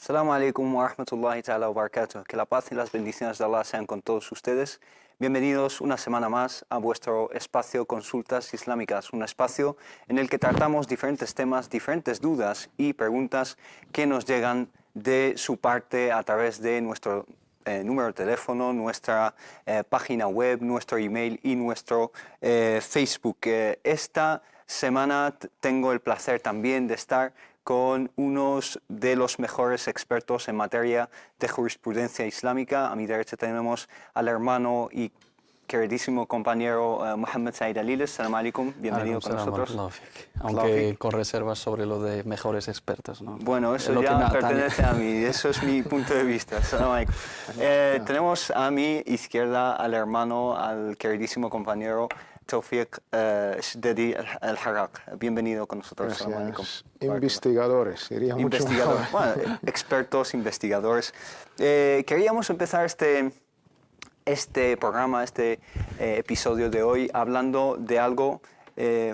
Assalamu alaikum wa rahmatullahi ta'ala wa barakatuh. Que la paz y las bendiciones de Allah sean con todos ustedes. Bienvenidos una semana más a vuestro espacio Consultas Islámicas, un espacio en el que tratamos diferentes temas, diferentes dudas y preguntas que nos llegan de su parte a través de nuestro número de teléfono, nuestra página web, nuestro email y nuestro Facebook. Esta semana tengo el placer también de estar con unos de los mejores expertos en materia de jurisprudencia islámica. A mi derecha tenemos al hermano y queridísimo compañero Mohammed Said Aliles. Salam alaikum, bienvenido con nosotros. Aunque con reservas sobre lo de mejores expertos, ¿no? Bueno, eso ya pertenece a mí, eso es mi punto de vista. Salam alaikum. Tenemos a mi izquierda al hermano, al queridísimo compañero Tawfiq Shdedi Al-Harraq. Bienvenido con nosotros. Investigadores, diría mucho mejor. Bueno, expertos, investigadores. Queríamos empezar este programa, este episodio de hoy, hablando de algo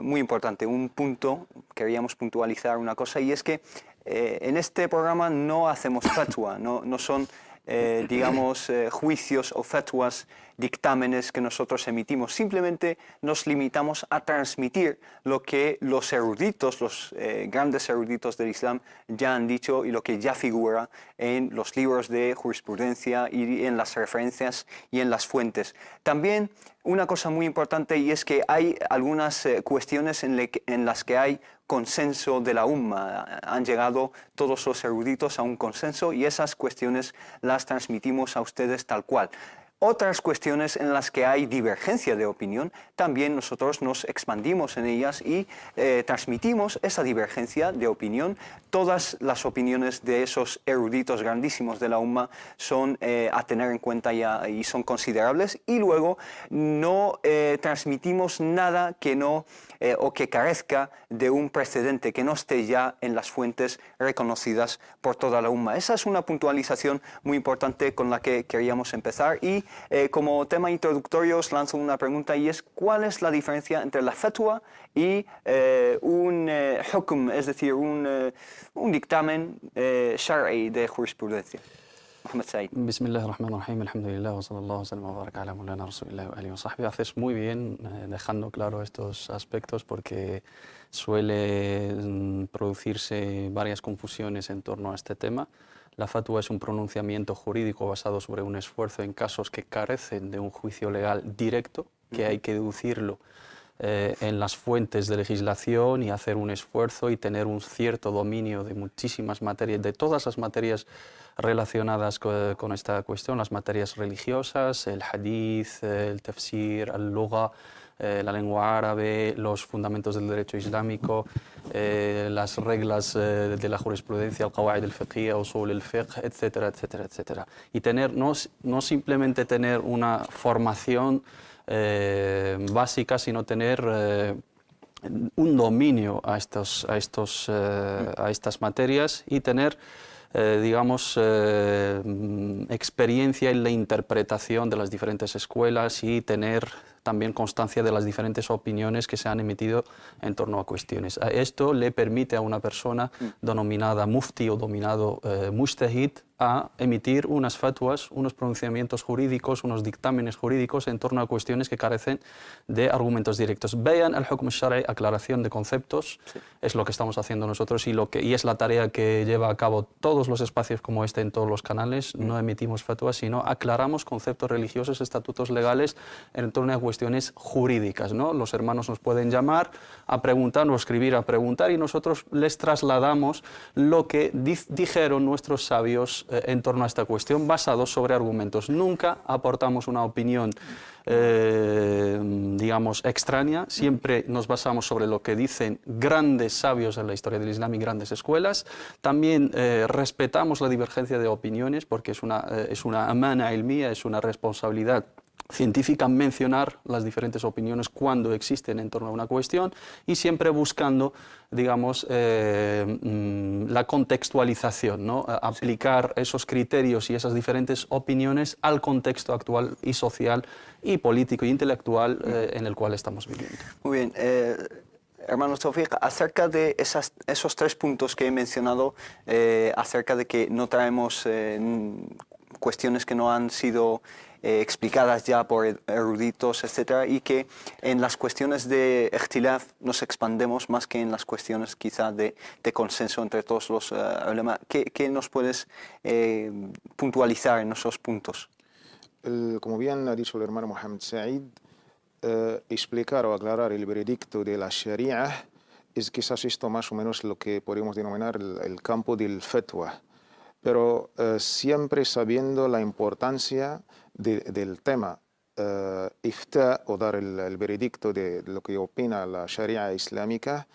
muy importante, un punto. Queríamos puntualizar una cosa, y es que en este programa no hacemos fatwa, no son digamos, juicios o fatwas, dictámenes que nosotros emitimos. Simplemente nos limitamos a transmitir lo que los eruditos, los grandes eruditos del Islam ya han dicho y lo que ya figura en los libros de jurisprudencia y en las referencias y en las fuentes. También una cosa muy importante, y es que hay algunas cuestiones en las que hay consenso de la umma. Han llegado todos los eruditos a un consenso y esas cuestiones las transmitimos a ustedes tal cual. Otras cuestiones en las que hay divergencia de opinión, también nosotros nos expandimos en ellas y transmitimos esa divergencia de opinión. Todas las opiniones de esos eruditos grandísimos de la umma son a tener en cuenta y son considerables, y luego no transmitimos nada que no o que carezca de un precedente, que no esté ya en las fuentes reconocidas por toda la umma. Esa es una puntualización muy importante con la que queríamos empezar, y como tema introductorio os lanzo una pregunta, y es: ¿cuál es la diferencia entre la fatwa y un hukm, es decir, un dictamen shar'i de jurisprudencia? Mohammed Said. Bismillahirrahmanirrahim, alhamdulillah, wa sallallahu wa sallam wa baraka ala mulana rasulillah wa alihi wa sahbihi. Haces muy bien dejando claro estos aspectos, porque suele producirse varias confusiones en torno a este tema. La fatwa es un pronunciamiento jurídico basado sobre un esfuerzo en casos que carecen de un juicio legal directo, que hay que deducirlo en las fuentes de legislación y hacer un esfuerzo y tener un cierto dominio de muchísimas materias, de todas las materias relacionadas con esta cuestión, las materias religiosas, el hadith, el tafsir, el lugha, la lengua árabe, los fundamentos del derecho islámico, las reglas de la jurisprudencia, el qawaid al-fiqhiyya, usul al-fiqh, etcétera, etcétera, etcétera. Y tener, no simplemente tener una formación básica, sino tener un dominio a estas materias, y tener digamos, experiencia en la interpretación de las diferentes escuelas, y tener también constancia de las diferentes opiniones que se han emitido en torno a cuestiones. Esto le permite a una persona denominada mufti o dominado mujtahid a emitir unas fatwas, unos pronunciamientos jurídicos, unos dictámenes jurídicos en torno a cuestiones que carecen de argumentos directos. Vean el hukm al-shar'i, aclaración de conceptos, sí. Es lo que estamos haciendo nosotros, y es la tarea que lleva a cabo todos los espacios como este en todos los canales. No emitimos fatwas, sino aclaramos conceptos religiosos, estatutos legales en torno a cuestiones jurídicas, ¿no? Los hermanos nos pueden llamar a preguntar o escribir a preguntar, y nosotros les trasladamos lo que dijeron nuestros sabios en torno a esta cuestión, basados sobre argumentos. Nunca aportamos una opinión digamos, extraña. Siempre nos basamos sobre lo que dicen grandes sabios en la historia del Islam y grandes escuelas. También respetamos la divergencia de opiniones, porque es una amana ilmía, es una responsabilidad científica mencionar las diferentes opiniones cuando existen en torno a una cuestión, y siempre buscando, digamos, la contextualización, ¿no? Aplicar esos criterios y esas diferentes opiniones al contexto actual y social y político e intelectual en el cual estamos viviendo. Muy bien. hermano Tawfiq, acerca de esos 3 puntos que he mencionado, acerca de que no traemos cuestiones que no han sido explicadas ya por eruditos, etcétera, y que en las cuestiones de ikhtilaf nos expandemos más que en las cuestiones quizá de consenso entre todos los ulema. ¿Qué nos puedes puntualizar en esos puntos? Como bien ha dicho el hermano Mohamed Said, explicar o aclarar el veredicto de la Sharia es quizás esto más o menos lo que podríamos denominar el campo del fatwa, pero siempre sabiendo la importancia del tema. Iftá o dar el veredicto de lo que opina la Sharia islámica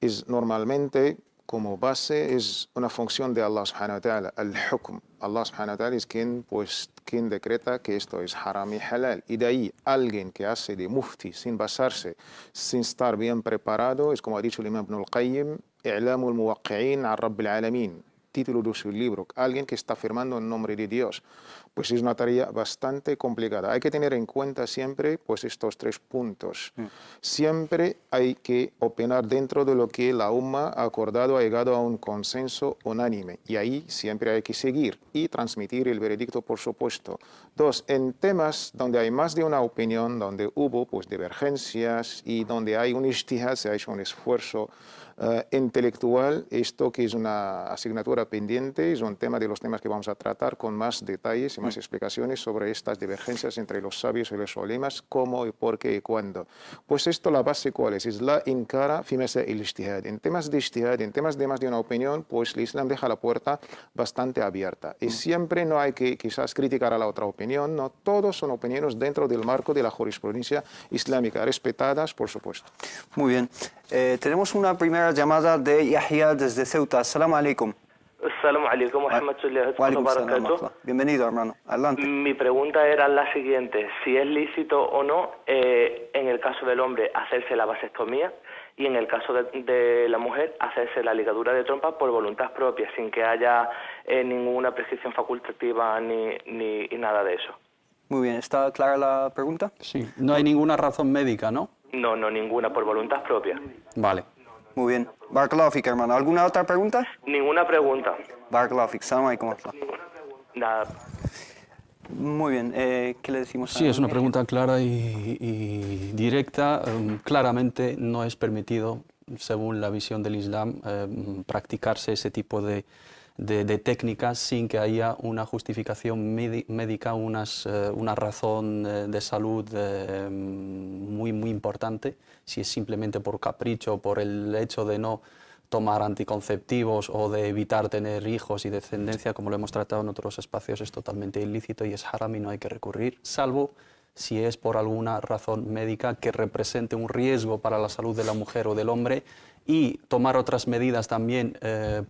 es normalmente como base es una función de Allah subhanahu wa ta'ala, al-hukm. Allah subhanahu wa ta'ala es quien decreta que esto es haram y halal. Y de ahí alguien que hace de mufti sin basarse, sin estar bien preparado, es como ha dicho el imam Ibn al-Qayyim, i'lamu al-muwaqqi'in a Rabbil alamin. Título de su libro, alguien que está firmando en nombre de Dios. Pues es una tarea bastante complicada. Hay que tener en cuenta siempre pues estos 3 puntos. Siempre hay que opinar dentro de lo que la umma ha acordado, ha llegado a un consenso unánime. Y ahí siempre hay que seguir y transmitir el veredicto, por supuesto. 2, en temas donde hay más de una opinión, donde hubo pues divergencias y donde hay un ijtihad, se ha hecho un esfuerzo intelectual, esto que es una asignatura pendiente, es un tema de los temas que vamos a tratar con más detalles y más explicaciones sobre estas divergencias entre los sabios y los ulemas, cómo y por qué y cuándo. Pues esto, la base cuál es la inkara fi masail ijtihad. En temas de ijtihad, en temas de más de una opinión, pues el Islam deja la puerta bastante abierta. Y siempre no hay que quizás criticar a la otra opinión, no, todos son opiniones dentro del marco de la jurisprudencia islámica, respetadas, por supuesto. Muy bien. Tenemos una primera llamada de Yahya desde Ceuta. Assalamu alaikum. Assalamu alaikum wa rahmatullahi wa barakatuh. Bienvenido, hermano. Adelante. Mi pregunta era la siguiente: si es lícito o no, en el caso del hombre, hacerse la vasectomía, y en el caso de la mujer, hacerse la ligadura de trompa por voluntad propia, sin que haya ninguna prescripción facultativa ni nada de eso. Muy bien. ¿Está clara la pregunta? Sí. No hay ninguna razón médica, ¿no? No, ninguna, por voluntad propia. Vale. Muy bien. Barakallahu fik, hermano. ¿Alguna otra pregunta? Ninguna pregunta. Barakallahu fik. Salam alaikum. Nada. Muy bien. ¿Qué le decimos? Sí, es una pregunta clara y directa. Claramente no es permitido, según la visión del Islam, practicarse ese tipo de técnicas sin que haya una justificación médica, una razón de salud muy importante. Si es simplemente por capricho, por el hecho de no tomar anticonceptivos o de evitar tener hijos y descendencia, como lo hemos tratado en otros espacios, es totalmente ilícito y es haram y no hay que recurrir, salvo si es por alguna razón médica que represente un riesgo para la salud de la mujer o del hombre, y tomar otras medidas también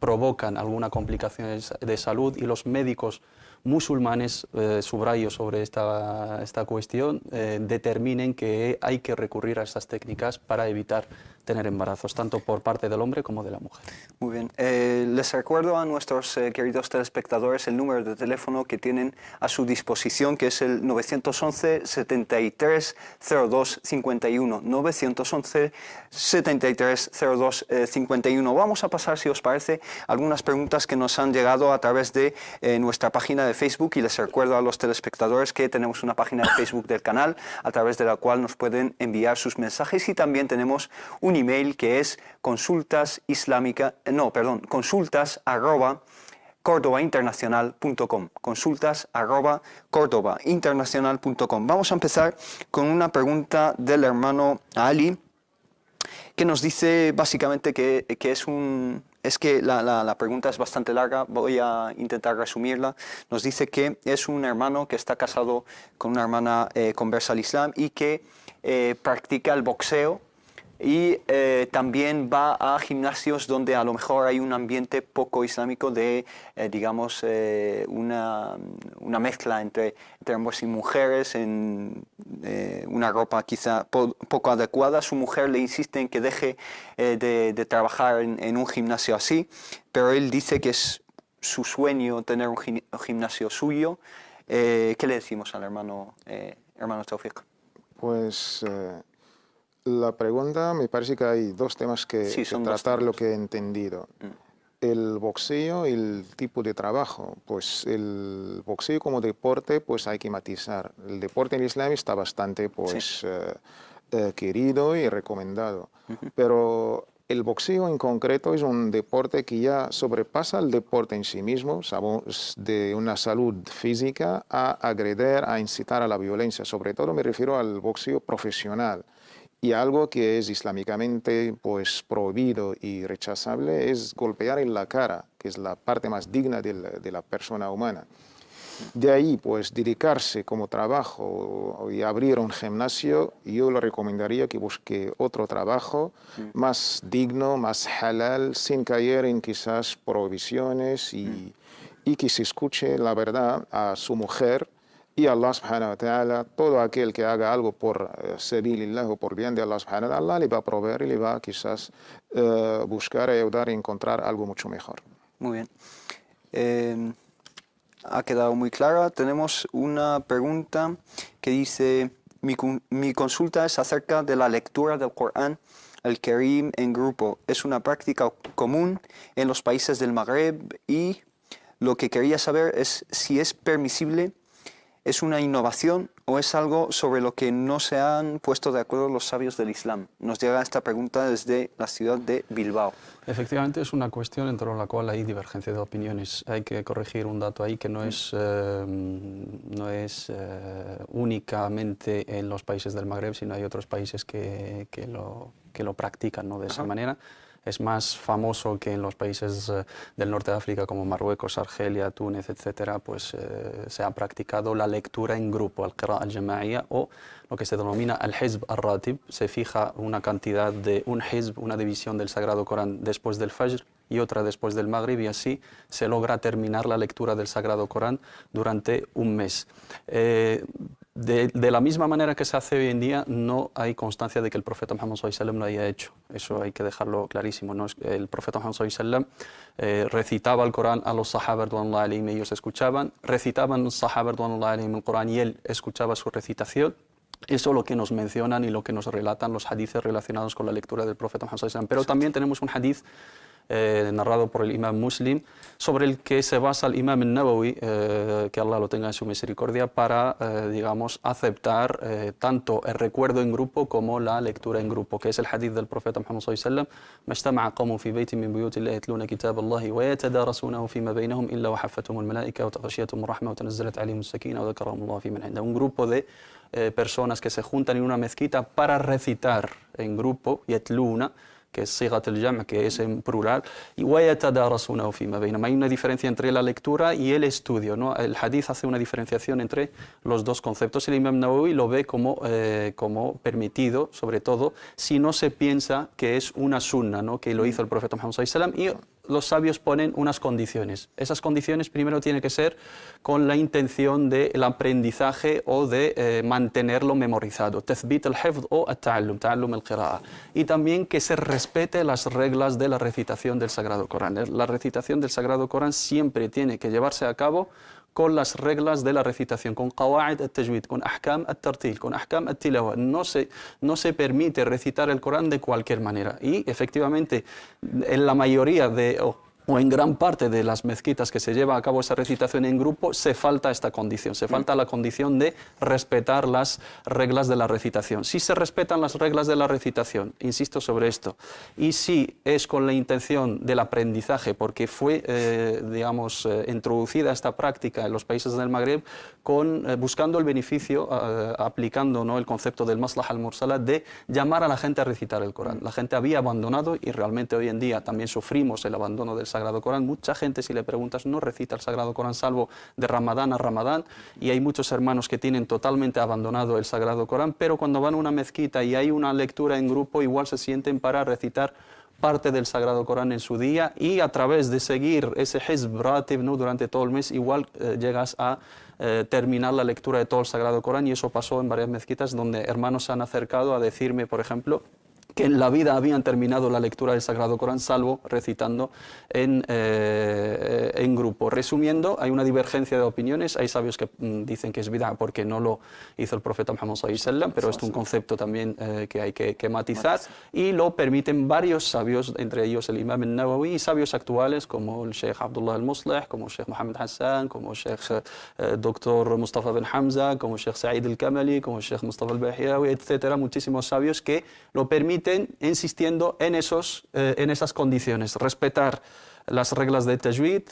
provocan alguna complicación de salud, y los médicos musulmanes, subrayo sobre esta cuestión, determinen que hay que recurrir a estas técnicas para evitar tener embarazos, tanto por parte del hombre como de la mujer. Muy bien. Les recuerdo a nuestros queridos telespectadores el número de teléfono que tienen a su disposición, que es el 911-7302-51. 911-7302-51. Vamos a pasar, si os parece, algunas preguntas que nos han llegado a través de nuestra página de Facebook, y les recuerdo a los telespectadores que tenemos una página de Facebook del canal a través de la cual nos pueden enviar sus mensajes, y también tenemos un email que es consultas@cordobainternacional.com. consultas@cordobainternacional.com. Vamos a empezar con una pregunta del hermano Ali, que nos dice básicamente que la pregunta es bastante larga, voy a intentar resumirla. Nos dice que es un hermano que está casado con una hermana conversa al Islam y que practica el boxeo, y también va a gimnasios donde a lo mejor hay un ambiente poco islámico de, una mezcla entre hombres y mujeres, en una ropa quizá poco adecuada. Su mujer le insiste en que deje de trabajar en un gimnasio así, pero él dice que es su sueño tener un gimnasio suyo. ¿Qué le decimos al hermano Tawfiq? Pues La pregunta, me parece que hay dos temas Sí, que son dos tratar, lo temas. que he entendido. El boxeo y el tipo de trabajo. Pues el boxeo como deporte, pues hay que matizar. El deporte en Islam está bastante, pues, querido y recomendado. Pero el boxeo en concreto es un deporte que ya sobrepasa el deporte en sí mismo, sabemos, de una salud física a agredir, a incitar a la violencia. Sobre todo me refiero al boxeo profesional. Y algo que es islámicamente, pues, prohibido y rechazable es golpear en la cara, que es la parte más digna de la persona humana. De ahí, pues, dedicarse como trabajo y abrir un gimnasio, yo le recomendaría que busque otro trabajo más digno, más halal, sin caer en quizás prohibiciones y que se escuche la verdad a su mujer y Allah subhanahu wa ta'ala. Todo aquel que haga algo por sabilillah o por bien de Allah subhanahu wa ta'ala le va a proveer y le va a quizás buscar, ayudar y encontrar algo mucho mejor. Muy bien. Ha quedado muy clara. Tenemos una pregunta que dice, mi consulta es acerca de la lectura del Corán al-Karim en grupo. Es una práctica común en los países del Magreb y lo que quería saber es si es permisible, es una innovación o es algo sobre lo que no se han puesto de acuerdo los sabios del Islam. Nos llega esta pregunta desde la ciudad de Bilbao. Efectivamente, es una cuestión en torno a la cual hay divergencia de opiniones. Hay que corregir un dato ahí que no es únicamente en los países del Magreb, sino hay otros países que lo practican, ¿no?, de esa manera. Es más famoso que en los países del norte de África como Marruecos, Argelia, Túnez, etcétera, pues se ha practicado la lectura en grupo, al-qira'a al-jama'iyya, o lo que se denomina al-hizb al-ratib. Se fija una cantidad de un hizb, una división del Sagrado Corán después del Fajr y otra después del Maghrib, y así se logra terminar la lectura del Sagrado Corán durante un mes. De la misma manera que se hace hoy en día, no hay constancia de que el profeta Muhammad sallallahu alaihi wasallam lo haya hecho. Eso hay que dejarlo clarísimo, ¿no? El profeta Muhammad sallallahu alaihi wasallam recitaba el Corán a los sahaba radhiyallahu anhum, ellos escuchaban, recitaban los sahaba radhiyallahu anhum el Corán y él escuchaba su recitación. Eso es lo que nos mencionan y lo que nos relatan los hadices relacionados con la lectura del profeta Muhammad sallallahu alaihi wasallam. Pero también tenemos un hadith narrado por el imam Muslim, sobre el que se basa el imam al-Nawawi, que Allah lo tenga en su misericordia, para, digamos, aceptar tanto el recuerdo en grupo como la lectura en grupo, que es el hadith del profeta Muhammad sallallahu alaihi wasallam: "Majtama'a qawmun fi baytin min buyuti llahi yatluna kitab Allahi wa yatadarasunahu fima bainahum illa wa haffatuhum al-malaika wa taghashiyatuhum ar-rahma wa tanazzalat alayhim as-sakina wa dhakarahum Allah fi man 'inda." Un grupo de personas que se juntan en una mezquita para recitar en grupo, yatluna, que es sigat al-jam', que es en plural, y وَيَتَدَارَسُونَهُ فِيمَا بَيْنَهُمْ. Hay una diferencia entre la lectura y el estudio, ¿no? El hadith hace una diferenciación entre los dos conceptos. El imam Nawawi lo ve como permitido, sobre todo si no se piensa que es una sunna, ¿no?, que lo hizo el profeta Muhammad sallallahu alaihi wasallam, y los sabios ponen unas condiciones. Esas condiciones primero tienen que ser con la intención del aprendizaje o de mantenerlo memorizado, tathbit al-hifz o at-ta'allum, ta'allum al-qira'a, y también que se respete las reglas de la recitación del Sagrado Corán. La recitación del Sagrado Corán siempre tiene que llevarse a cabo con las reglas de la recitación, con qawa'id al-tajwid, con ahkam al-tartil, con ahkam al-tilawa. No se permite recitar el Corán de cualquier manera. Y efectivamente, en la mayoría o en gran parte de las mezquitas que se lleva a cabo esa recitación en grupo, se falta esta condición, se falta la condición de respetar las reglas de la recitación. Si se respetan las reglas de la recitación, insisto sobre esto, y si es con la intención del aprendizaje, porque fue, digamos, introducida esta práctica en los países del Magreb buscando el beneficio, aplicando, ¿no?, el concepto del maslaha al-mursala, de llamar a la gente a recitar el Corán. La gente había abandonado, y realmente hoy en día también sufrimos el abandono del Sagrado Corán. Mucha gente, si le preguntas, no recita el Sagrado Corán salvo de Ramadán a Ramadán, y hay muchos hermanos que tienen totalmente abandonado el Sagrado Corán, pero cuando van a una mezquita y hay una lectura en grupo, igual se sienten para recitar parte del Sagrado Corán en su día, y a través de seguir ese hizb ratib, ¿no?, durante todo el mes, igual llegas a terminar la lectura de todo el Sagrado Corán. Y eso pasó en varias mezquitas donde hermanos se han acercado a decirme, por ejemplo, que en la vida habían terminado la lectura del Sagrado Corán, salvo recitando en grupo. Resumiendo, hay una divergencia de opiniones. Hay sabios que dicen que es bid'a porque no lo hizo el profeta Muhammad sallallahu alaihi wasallam, pero es un concepto también que hay que matizar, y lo permiten varios sabios, entre ellos el Imam al-Nawawi, y sabios actuales como el Sheikh Abdullah al-Muslih, como el Sheikh Mohammed Hassan, como el Sheikh Dr. Mustafa bin Hamza, como el Sheikh Said al-Kamali, como el Sheikh Mustafa al-Bahiyawi, etcétera. Muchísimos sabios que lo permiten, insistiendo en esas condiciones: respetar las reglas de tajwid,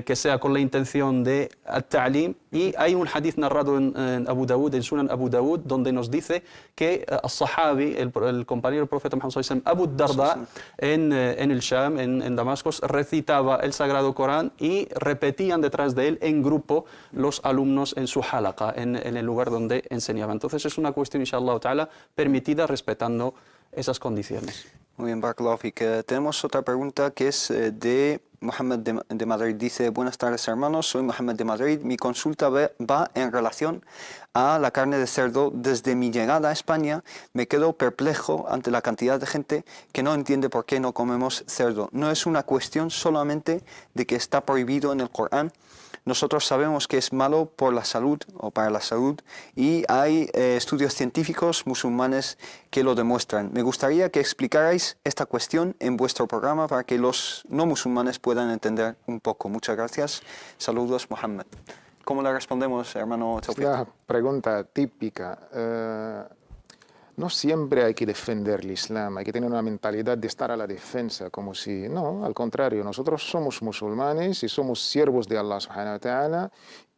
que sea con la intención de al-ta'lim. Y hay un hadith narrado en Abu Dawud, en Sunan Abu Dawud, donde nos dice que al-Sahabi, el compañero del profeta Muhammad sallallahu alaihi wasallam, Abu Darda, en el Sham, en Damasco, recitaba el Sagrado Corán y repetían detrás de él en grupo los alumnos en su halaqa, en el lugar donde enseñaba. Entonces es una cuestión, inshallah ta'ala, permitida respetando esas condiciones. Muy bien, Barakallahu Fik. Tenemos otra pregunta que es de Mohamed de Madrid. Dice: buenas tardes, hermanos, soy Mohamed de Madrid. Mi consulta va en relación a la carne de cerdo. Desde mi llegada a España me quedo perplejo ante la cantidad de gente que no entiende por qué no comemos cerdo. No es una cuestión solamente de que está prohibido en el Corán. Nosotros sabemos que es malo por la salud o para la salud, y hay estudios científicos musulmanes que lo demuestran. Me gustaría que explicarais esta cuestión en vuestro programa para que los no musulmanes puedan entender un poco. Muchas gracias. Saludos, Mohammed. ¿Cómo le respondemos, hermano Tawfiq? La pregunta típica. No siempre hay que defender el Islam, hay que tener una mentalidad de estar a la defensa, como si... No, al contrario, nosotros somos musulmanes y somos siervos de Allah subhanahu wa ta'ala,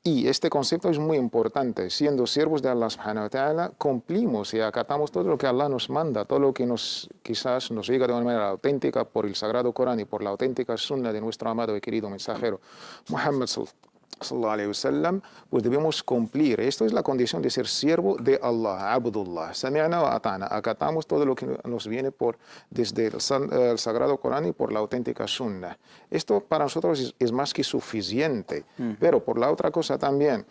y este concepto es muy importante. Siendo siervos de Allah subhanahu wa ta'ala, cumplimos y acatamos todo lo que Allah nos manda, todo lo que quizás nos llega de una manera auténtica por el Sagrado Corán y por la auténtica sunna de nuestro amado y querido mensajero Muhammad sallallahu alaihi wasallam, pues debemos cumplir. Esto es la condición de ser siervo de Allah, Abdullah. Sami'na wa ata'na. Acatamos todo lo que nos viene desde el Sagrado Corán y por la auténtica Sunna. Esto para nosotros es más que suficiente. Pero por la otra cosa también,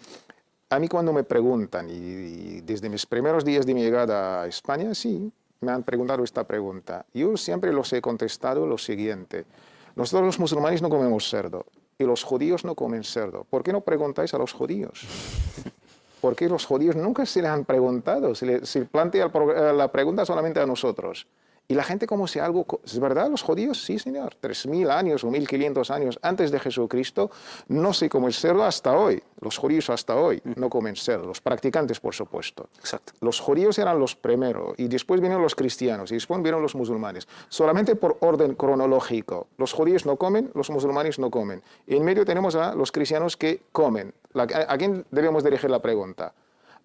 a mí cuando me preguntan, y desde mis primeros días de mi llegada a España, sí, me han preguntado esta pregunta. Yo siempre los he contestado lo siguiente: nosotros los musulmanes no comemos cerdo, y los judíos no comen cerdo. ¿Por qué no preguntáis a los judíos? Porque los judíos nunca se les han preguntado, se plantea la pregunta solamente a nosotros. Y la gente como si algo... ¿Es verdad? Los judíos, sí señor, 3.000 años o 1.500 años antes de Jesucristo no se come el cerdo hasta hoy. Los judíos hasta hoy no comen cerdo, los practicantes por supuesto. Exacto. Los judíos eran los primeros, y después vinieron los cristianos, y después vinieron los musulmanes. Solamente por orden cronológico. Los judíos no comen, los musulmanes no comen. Y en medio tenemos a los cristianos que comen. ¿A quién debemos dirigir la pregunta?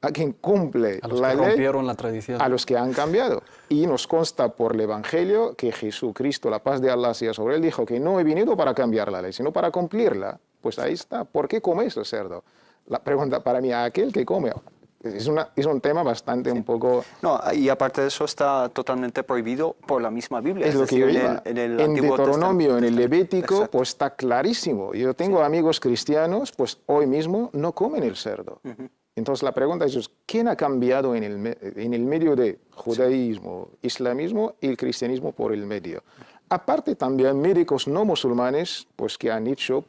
A quien cumple la ley, rompieron la tradición, a los que han cambiado. Y nos consta por el Evangelio que Jesucristo, la paz de Allah sea sobre él, dijo que no he venido para cambiar la ley, sino para cumplirla. Pues ahí está. ¿Por qué coméis el cerdo? La pregunta para mí, a aquel que come. Es un tema bastante un poco... No, y aparte de eso está totalmente prohibido por la misma Biblia. Es lo que yo iba. En Deuteronomio, en el Levítico, pues está clarísimo. Yo tengo amigos cristianos, pues hoy mismo no comen el cerdo. Entonces la pregunta es, ¿quién ha cambiado en el medio de judaísmo, islamismo y el cristianismo por el medio? Aparte también médicos no musulmanes, pues que han hecho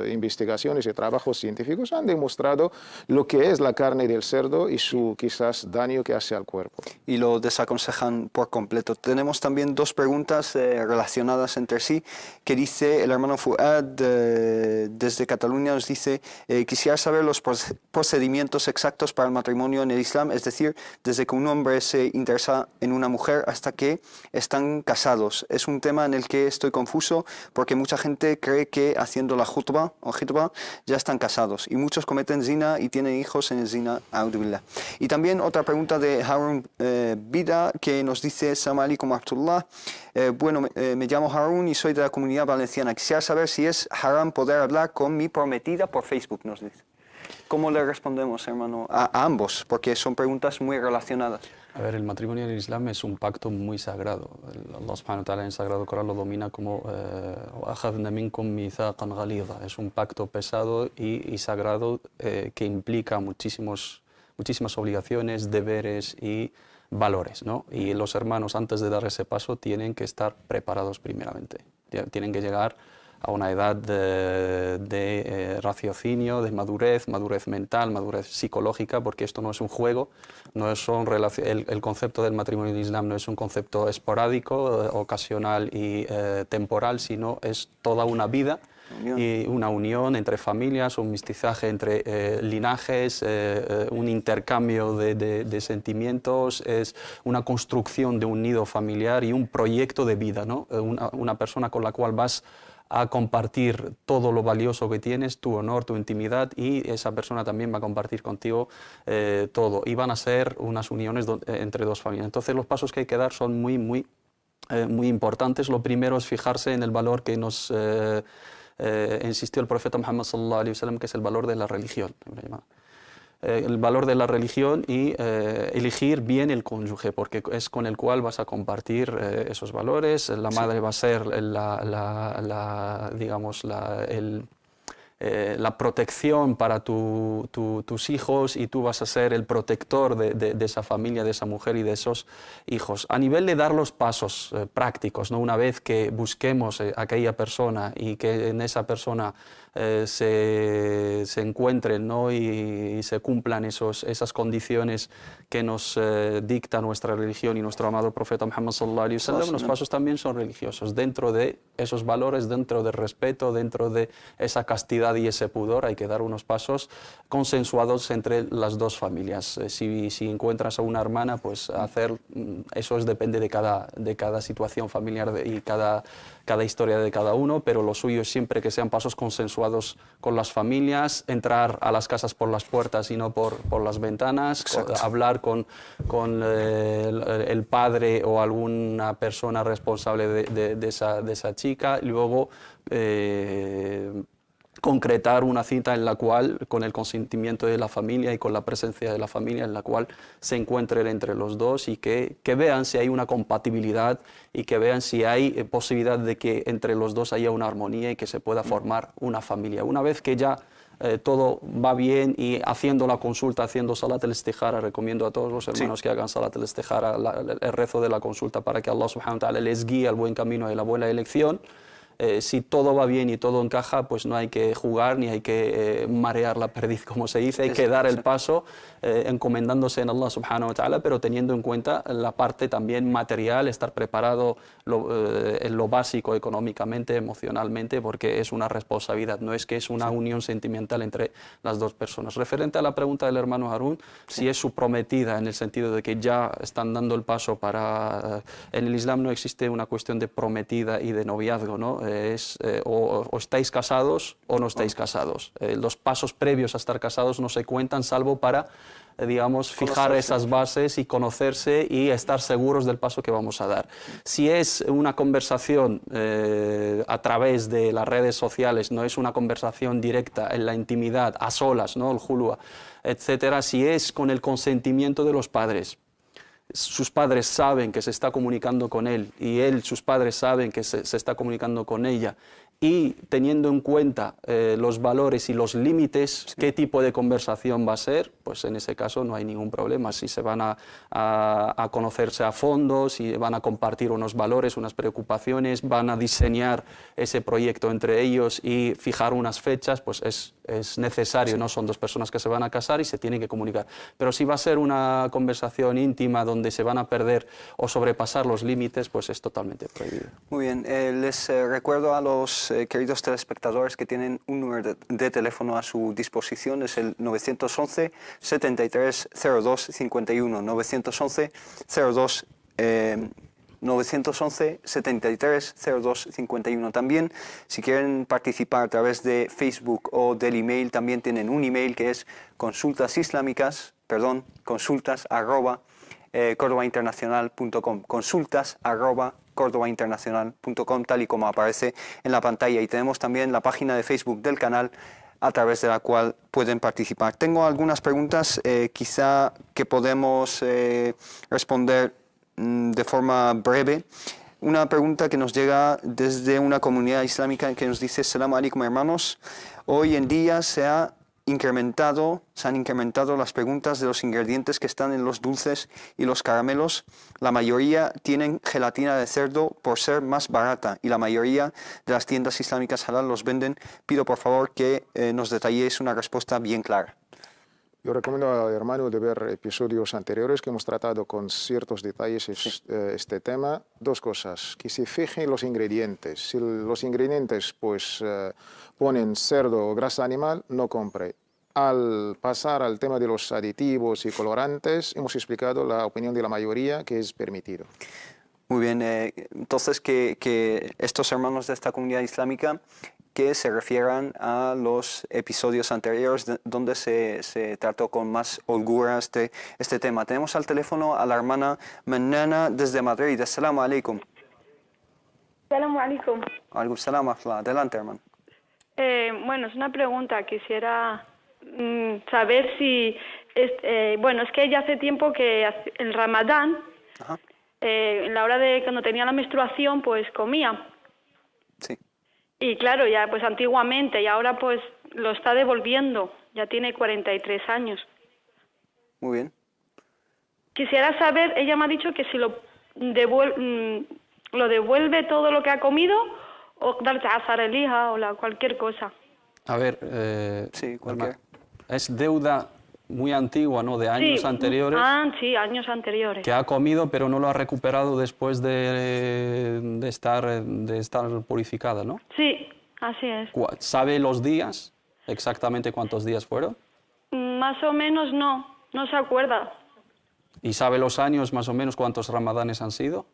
investigaciones y trabajos científicos, han demostrado lo que es la carne del cerdo y su quizás daño que hace al cuerpo. Y lo desaconsejan por completo. Tenemos también dos preguntas relacionadas entre sí, que dice el hermano Fuad desde Cataluña, nos dice: quisiera saber los procedimientos exactos para el matrimonio en el Islam, es decir, desde que un hombre se interesa en una mujer hasta que están casados. Es un tema en el que estoy confuso porque mucha gente cree que haciendo la khutbah o hitbah ya están casados, y muchos cometen zina y tienen hijos en el zina, a'udhu. Y también otra pregunta de Harun Bida, que nos dice: Salam alaikum wa rahmatullah. Bueno, me llamo Harun y soy de la Comunidad Valenciana. Quisiera saber si es haram poder hablar con mi prometida por Facebook, nos dice. ¿Cómo le respondemos, hermano, a ambos? Porque son preguntas muy relacionadas. A ver, el matrimonio en el Islam es un pacto muy sagrado. Allah subhanahu wa ta'ala en el Sagrado Corán lo domina como وَأَخَذْنَ مِنْكُمْ مِيثَاقًا غَلِيظًا. Es un pacto pesado y sagrado que implica muchísimas obligaciones, deberes y valores, ¿no? Y los hermanos, antes de dar ese paso, tienen que estar preparados primeramente. Tienen que llegar a una edad de raciocinio, de madurez mental, madurez psicológica, porque esto no es un juego, el concepto del matrimonio en Islam no es un concepto esporádico, ocasional y temporal, sino es toda una vida y una unión entre familias, un mestizaje entre linajes, un intercambio de sentimientos, es una construcción de un nido familiar y un proyecto de vida, ¿no? Una persona con la cual vas a compartir todo lo valioso que tienes, tu honor, tu intimidad, y esa persona también va a compartir contigo todo. Y van a ser unas uniones entre dos familias. Entonces los pasos que hay que dar son muy importantes. Lo primero es fijarse en el valor que nos insistió el profeta Muhammad sallallahu alaihi wasallam, que es el valor de la religión. El valor de la religión y elegir bien el cónyuge, porque es con el cual vas a compartir esos valores. La madre va a ser la protección para tus hijos, y tú vas a ser el protector de esa familia, de esa mujer y de esos hijos. A nivel de dar los pasos prácticos, ¿no? Una vez que busquemos a aquella persona y que en esa persona se encuentren, ¿no? y se cumplan esas condiciones que nos dicta nuestra religión y nuestro amado profeta Muhammad sallallahu alaihi wasallam, los pasos también son religiosos. Dentro de esos valores, dentro del respeto, dentro de esa castidad y ese pudor, hay que dar unos pasos consensuados entre las dos familias. Si encuentras a una hermana, pues eso depende de cada situación familiar y cada historia de cada uno, pero lo suyo es siempre que sean pasos consensuados con las familias, entrar a las casas por las puertas y no por las ventanas, hablar con el padre o alguna persona responsable de esa chica, y luego concretar una cita en la cual, con el consentimiento de la familia y con la presencia de la familia, en la cual se encuentren entre los dos y que vean si hay una compatibilidad y que vean si hay posibilidad de que entre los dos haya una armonía y que se pueda formar una familia. Una vez que ya todo va bien, y haciendo la consulta, haciendo Salat al-Istikhara, recomiendo a todos los hermanos que hagan Salat al-Istikhara, el rezo de la consulta, para que Allah subhanahu wa ta'ala les guíe al buen camino y la buena elección. Si todo va bien y todo encaja, pues no hay que jugar ni hay que marear la perdiz, como se dice. Hay que dar el paso encomendándose en Allah subhanahu wa ta'ala, pero teniendo en cuenta la parte también material, estar preparado en lo básico, económicamente, emocionalmente, porque es una responsabilidad, no es que es una unión sentimental entre las dos personas. Referente a la pregunta del hermano Harun, si es su prometida, en el sentido de que ya están dando el paso para... en el Islam no existe una cuestión de prometida y de noviazgo, ¿no? O estáis casados o no estáis casados. Los pasos previos a estar casados no se cuentan, salvo para, fijar esas bases y conocerse y estar seguros del paso que vamos a dar. Si es una conversación a través de las redes sociales, no es una conversación directa en la intimidad, a solas, ¿no? El julua, etcétera, si es con el consentimiento de los padres, sus padres saben que se está comunicando con él y sus padres saben que se está comunicando con ella, y teniendo en cuenta los valores y los límites, qué tipo de conversación va a ser, pues en ese caso no hay ningún problema. Si se van a conocerse a fondo, si van a compartir unos valores, unas preocupaciones, van a diseñar ese proyecto entre ellos y fijar unas fechas, pues es necesario, ¿no? Son dos personas que se van a casar y se tienen que comunicar. Pero si va a ser una conversación íntima donde se van a perder o sobrepasar los límites, pues es totalmente prohibido. Muy bien, les recuerdo a los queridos telespectadores que tienen un número de teléfono a su disposición, es el 911 73 02 51, 911 73 02 51. También, si quieren participar a través de Facebook o del email, también tienen un email que es consultas@cordobainternacional.com, consultas@cordobainternacional.com, tal y como aparece en la pantalla. Y tenemos también la página de Facebook del canal, a través de la cual pueden participar. Tengo algunas preguntas quizá que podemos responder de forma breve. Una pregunta que nos llega desde una comunidad islámica que nos dice: Salam alaikum, hermanos. Hoy en día se ha se han incrementado las preguntas de los ingredientes que están en los dulces y los caramelos. La mayoría tienen gelatina de cerdo por ser más barata y la mayoría de las tiendas islámicas halal los venden. Pido por favor que nos detalléis una respuesta bien clara. Yo recomiendo al hermano de ver episodios anteriores que hemos tratado con ciertos detalles este tema. Dos cosas, que se fijen los ingredientes. Si los ingredientes pues, ponen cerdo o grasa animal, no compre. Al pasar al tema de los aditivos y colorantes, hemos explicado la opinión de la mayoría que es permitido. Muy bien, entonces que estos hermanos de esta comunidad islámica que se refieran a los episodios anteriores donde se trató con más holgura este tema. Tenemos al teléfono a la hermana Mannana desde Madrid. Assalamu alaikum. Assalamu alaikum. Alaikum salam. Adelante, hermano. Bueno, es una pregunta. Quisiera saber si... bueno, es que ya hace tiempo que el Ramadán, en la hora de cuando tenía la menstruación, pues comía. Sí. Y claro, ya pues antiguamente, y ahora pues lo está devolviendo. Ya tiene 43 años. Muy bien. Quisiera saber, ella me ha dicho que si lo devuelve todo lo que ha comido o darse azar el hija o cualquier cosa. A ver, sí, cualquier. Es deuda muy antigua, ¿no? De años anteriores. Sí, años anteriores. Que ha comido pero no lo ha recuperado después de estar purificada, ¿no? Sí, así es. ¿Sabe los días? ¿Exactamente cuántos días fueron? Más o menos no se acuerda. ¿Y sabe los años más o menos cuántos ramadanes han sido?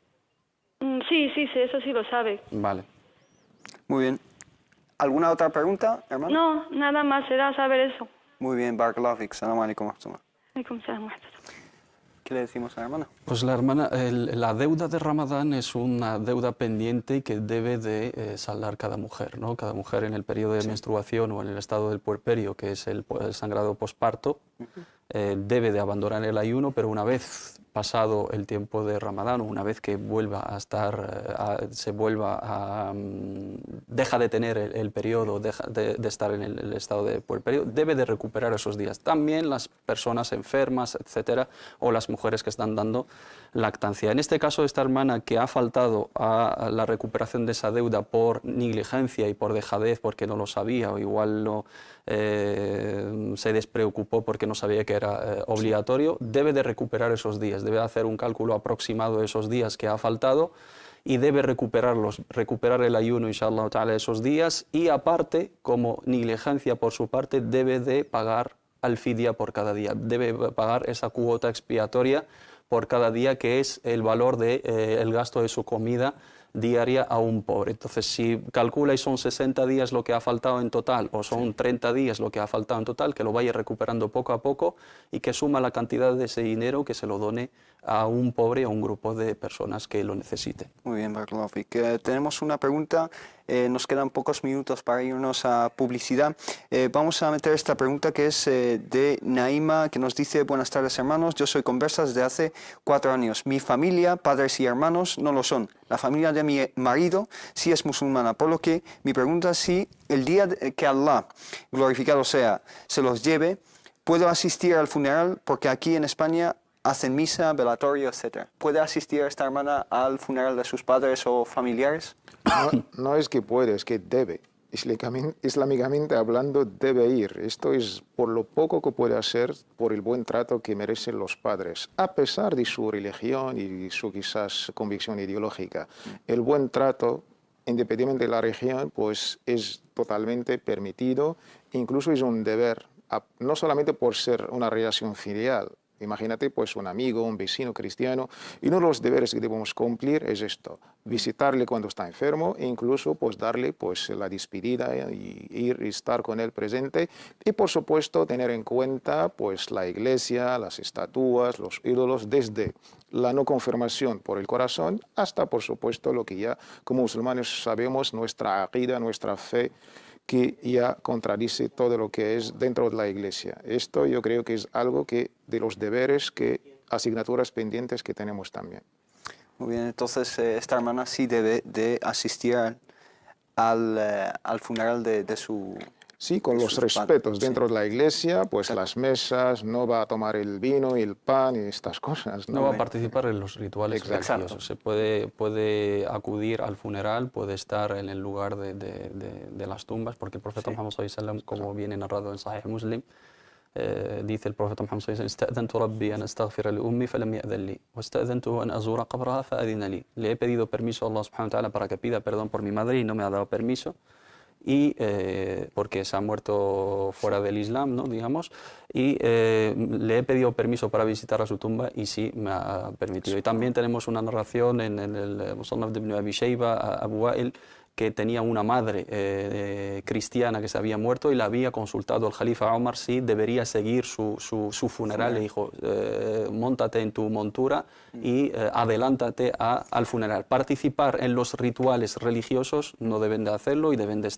Sí, eso sí lo sabe. Vale. Muy bien. ¿Alguna otra pregunta, hermano? No, nada más, era saber eso. Muy bien, barakallahu fik. Salam alaikum. Alaikum salam. ¿Qué le decimos a la hermana? Pues la hermana, la deuda de Ramadán es una deuda pendiente que debe de saldar cada mujer, ¿no? Cada mujer en el periodo de menstruación o en el estado del puerperio, que es el sangrado posparto, debe de abandonar el ayuno, pero una vez pasado el tiempo de Ramadán, o una vez que vuelva a estar, deja de tener el periodo, deja de estar en el estado de puerperio, debe de recuperar esos días. También las personas enfermas, etcétera, o las mujeres que están dando lactancia. En este caso, esta hermana que ha faltado a la recuperación de esa deuda por negligencia y por dejadez, porque no lo sabía, o igual no se despreocupó porque no sabía que era obligatorio, debe de recuperar esos días, debe hacer un cálculo aproximado de esos días que ha faltado y debe recuperar el ayuno, inshallah ta'ala, esos días, y aparte, como negligencia por su parte, debe de pagar al-fidya por cada día, debe pagar esa cuota expiatoria por cada día, que es el valor del gasto de su comida diaria a un pobre. Entonces, si calcula y son 60 días lo que ha faltado en total, o son 30 días lo que ha faltado en total, que lo vaya recuperando poco a poco y que suma la cantidad de ese dinero que se lo done a un pobre o a un grupo de personas que lo necesiten. Muy bien, barakallahu fik. Tenemos una pregunta, nos quedan pocos minutos para irnos a publicidad. Vamos a meter esta pregunta que es de Naima, que nos dice: buenas tardes, hermanos, yo soy conversa desde hace 4 años. Mi familia, padres y hermanos, no lo son. La familia de mi marido sí es musulmana, por lo que mi pregunta es si el día que Allah, glorificado sea, se los lleve, ¿puedo asistir al funeral? Porque aquí en España hacen misa, velatorio, etc. ¿Puede asistir esta hermana al funeral de sus padres o familiares? No es que puede, es que debe. Islámicamente hablando, debe ir. Esto es por lo poco que puede hacer por el buen trato que merecen los padres, a pesar de su religión y su quizás convicción ideológica. El buen trato, independientemente de la religión, pues es totalmente permitido, incluso es un deber, no solamente por ser una relación filial. Imagínate, pues, un amigo, un vecino cristiano, y uno de los deberes que debemos cumplir es esto: visitarle cuando está enfermo e incluso, pues, darle, pues, la despedida y ir y estar con él presente. Y, por supuesto, tener en cuenta, pues, la iglesia, las estatuas, los ídolos, desde la no confirmación por el corazón hasta, por supuesto, lo que ya como musulmanes sabemos, nuestra aqida, nuestra fe, que ya contradice todo lo que es dentro de la Iglesia. Esto yo creo que es algo que de los deberes, asignaturas pendientes que tenemos también. Muy bien, entonces esta hermana sí debe de asistir al funeral de su Sí, con los respetos dentro de la iglesia, pues las mesas, no va a tomar el vino y el pan y estas cosas. No va a participar en los rituales religiosos. Se puede acudir al funeral, puede estar en el lugar de las tumbas, porque el profeta Muhammad sallallahu alaihi wasallam, como viene narrado en Sahih Muslim, dice el profeta Muhammad sallallahu alaihi wasallam: "Ista'dhantu rabbi an astaghfira li ummi falam ya'dhan li, wa ista'dhantuhu an azura qabraha fa adhina li." Le he pedido permiso a Allah subhanahu wa ta'ala para que pida perdón por mi madre y no me ha dado permiso. Y porque se ha muerto fuera del Islam, ¿no? Digamos, y le he pedido permiso para visitar a su tumba y sí me ha permitido. Y también tenemos una narración en el Musannaf de Ibn Abi Shayba, Abu Wa'il, que tenía una madre cristiana que se había muerto y le había consultado al Jalifa Omar si debería seguir su funeral. Le dijo: móntate en tu montura y adelántate al funeral. Participar en los rituales religiosos no deben de hacerlo y deben de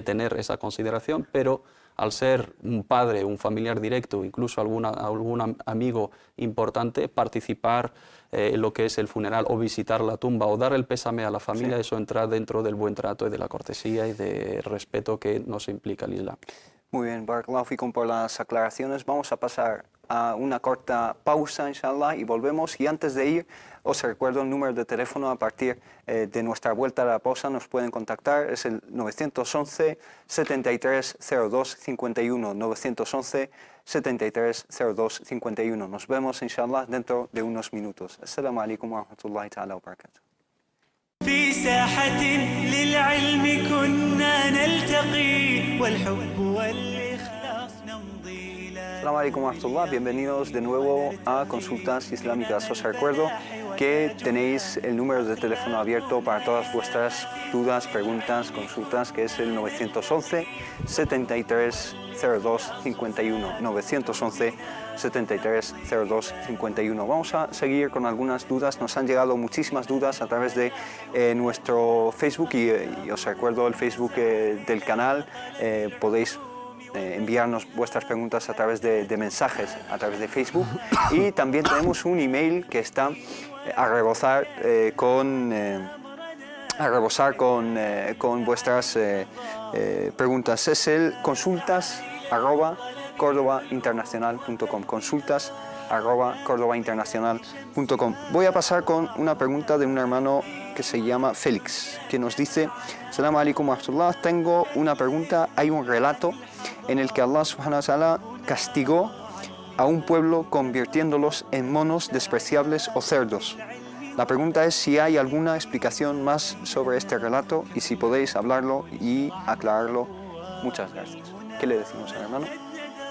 tener esa consideración, pero al ser un padre, un familiar directo, incluso algún amigo importante, participar en lo que es el funeral o visitar la tumba o dar el pésame a la familia, eso entra dentro del buen trato y de la cortesía y del respeto que nos implica el Islam. Muy bien, Barakallahu fikum por las aclaraciones. Vamos a pasar a una corta pausa, inshallah, y volvemos. Y antes de ir, os recuerdo el número de teléfono. A partir de nuestra vuelta a la pausa nos pueden contactar. Es el 911 73 02 51. 911 73 02 51. Nos vemos, inshallah, dentro de unos minutos. Assalamu alaikum wa rahmatullahi ta'ala wa barakatuh. في ساحة للعلم كنا نلتقي والحب والإخلاص نمضي. Assalamu alaikum wa rahmatullah, bienvenidos de nuevo a Consultas Islámicas. Os recuerdo que tenéis el número de teléfono abierto para todas vuestras dudas, preguntas, consultas, que es el 911 73 02 51. 911 73 02 51. Vamos a seguir con algunas dudas. Nos han llegado muchísimas dudas a través de nuestro Facebook y os recuerdo el Facebook del canal. Podéis enviarnos vuestras preguntas a través de mensajes a través de Facebook, y también tenemos un email que está a rebosar con vuestras preguntas. Es el consultas@cordobainternacional.com. consultas@cordobainternacional.com. Voy a pasar con una pregunta de un hermano que se llama Félix, que nos dice: Assalamu alaikum wa rahmatullah, tengo una pregunta. Hay un relato en el que Allah subhanahu wa ta'ala castigó a un pueblo convirtiéndolos en monos despreciables o cerdos. La pregunta es si hay alguna explicación más sobre este relato y si podéis hablarlo y aclararlo. Muchas gracias. ¿Qué le decimos al hermano?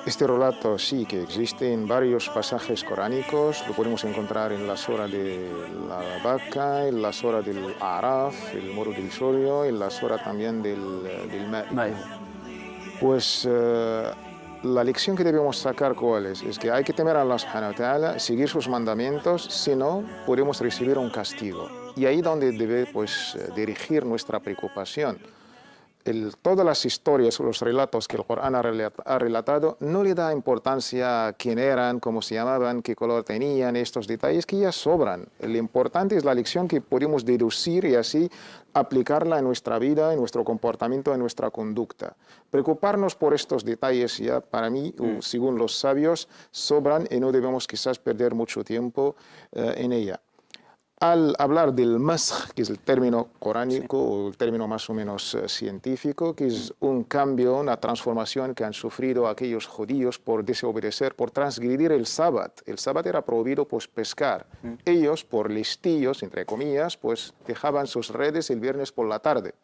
Este relato sí que existe en varios pasajes coránicos. Lo podemos encontrar en la sura de la vaca, en la sura del Araf, el muro del Sorio, en la sura también del Ma'idah. Pues la lección que debemos sacar, ¿cuál es? Es que hay que temer a Allah subhanahu wa ta'ala, seguir sus mandamientos, si no, podemos recibir un castigo. Y ahí donde debe dirigir nuestra preocupación. Todas las historias, los relatos que el Corán ha relatado, no le da importancia a quién eran, cómo se llamaban, qué color tenían, estos detalles que ya sobran. Lo importante es la lección que podemos deducir y así aplicarla en nuestra vida, en nuestro comportamiento, en nuestra conducta. Preocuparnos por estos detalles ya, para mí, según los sabios, sobran y no debemos quizás perder mucho tiempo en ella. Al hablar del masj, que es el término coránico, o el término más o menos científico, que es un cambio, una transformación que han sufrido aquellos judíos por desobedecer, por transgredir el sábado. El sábado era prohibido pues pescar. Ellos, por listillos, entre comillas, pues dejaban sus redes el viernes por la tarde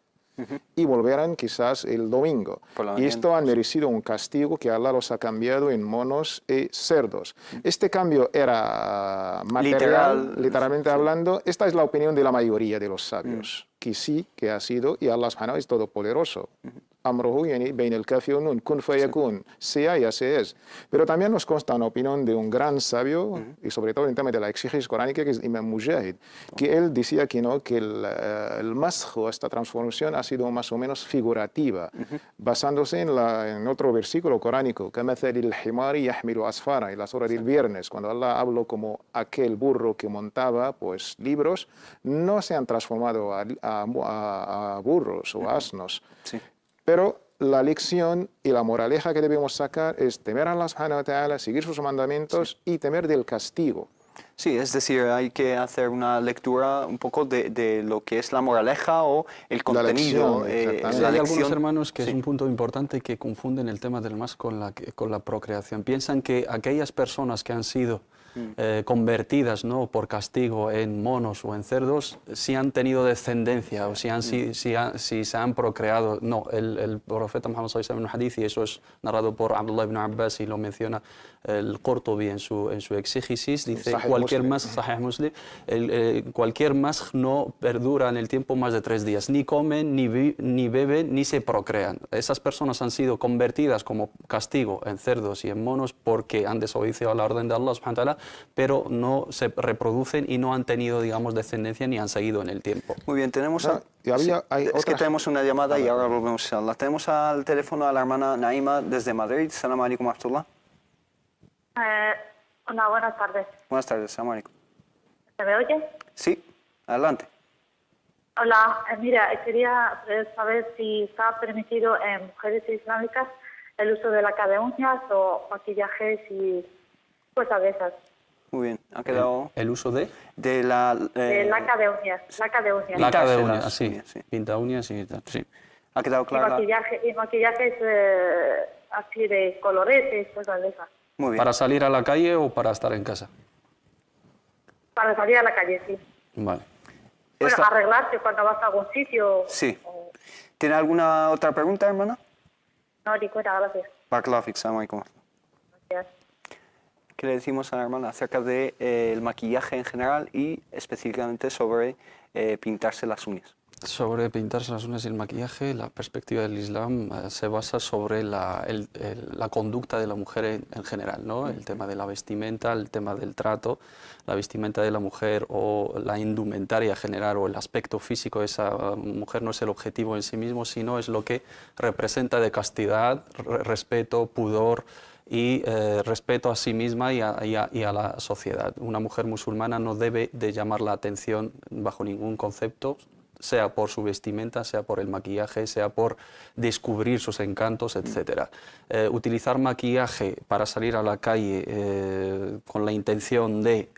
y volverán quizás el domingo. Y esto ha merecido un castigo que Allah los ha cambiado en monos y cerdos. Este cambio era material, literalmente hablando. Esta es la opinión de la mayoría de los sabios, que sí, que ha sido, y Allah subhanahu es todopoderoso. Amruhu yani bain al-kaf wa nun, kun fayakun, sea y así es. Pero también nos consta una opinión de un gran sabio, y sobre todo en tema de la exégesis coránica, que es Imam Mujahid, que él decía que no, que el masj, esta transformación, ha sido más o menos figurativa, basándose en otro versículo coránico, kamathali al-himari yahmilu asfara, en la sura del viernes, cuando Allah habló como aquel burro que montaba pues libros, no se han transformado a burros o asnos. Sí. Pero la lección y la moraleja que debemos sacar es temer a Allah subhanahu wa ta'ala, seguir sus mandamientos y temer del castigo. Sí, es decir, hay que hacer una lectura un poco de lo que es la moraleja o el contenido. Lección, Hay algunos hermanos que es un punto importante que confunden el tema del más con la procreación. Piensan que aquellas personas que han sido convertidas, ¿no?, por castigo en monos o en cerdos, si han tenido descendencia o si se han procreado. No, el profeta Muhammad sallallahu alaihi wasallam en un hadith, y eso es narrado por Abdullah ibn Abbas y lo menciona el Qurtubi en su exégesis, dice cualquier más no perdura en el tiempo más de 3 días, ni comen, ni beben, ni se procrean. Esas personas han sido convertidas como castigo en cerdos y en monos porque han desobedecido a la orden de Allah subhanahu wa ta'ala, pero no se reproducen y no han tenido, digamos, descendencia ni han seguido en el tiempo. Muy bien, tenemos... Es que tenemos una llamada y ahora volvemos a la... Tenemos al teléfono a la hermana Naima desde Madrid. Salam alaikum wa rahmatullah. Hola, buenas tardes. Buenas tardes, salam alaikum. ¿Se me oye? Sí, adelante. Hola, mira, quería saber si está permitido en mujeres islámicas el uso de laca de uñas o maquillajes y cosas de esas. Muy bien, ha quedado... ¿El uso de? De la... De laca de uñas, laca de uñas. Laca de uñas, sí. Pinta uñas y tal, sí. Ha quedado claro. Y maquillajes así de coloretes, cosas de esas. Muy bien. ¿Para salir a la calle o para estar en casa? Para salir a la calle, sí. Vale. Bueno, arreglarse cuando vas a algún sitio. Sí. ¿Tiene alguna otra pregunta, hermana? No, ninguna, gracias. Barakallahu, salam alaikum. Gracias. ¿Qué le decimos a la hermana acerca del el maquillaje en general y específicamente sobre pintarse las uñas? Sobre pintarse las uñas y el maquillaje, la perspectiva del Islam se basa sobre la conducta de la mujer en general, ¿no? El tema de la vestimenta, el tema del trato, la vestimenta de la mujer o la indumentaria general o el aspecto físico de esa mujer no es el objetivo en sí mismo, sino es lo que representa de castidad, respeto, pudor y respeto a sí misma y a la sociedad. Una mujer musulmana no debe de llamar la atención bajo ningún concepto, sea por su vestimenta, sea por el maquillaje, sea por descubrir sus encantos, etc. Utilizar maquillaje para salir a la calle con la intención de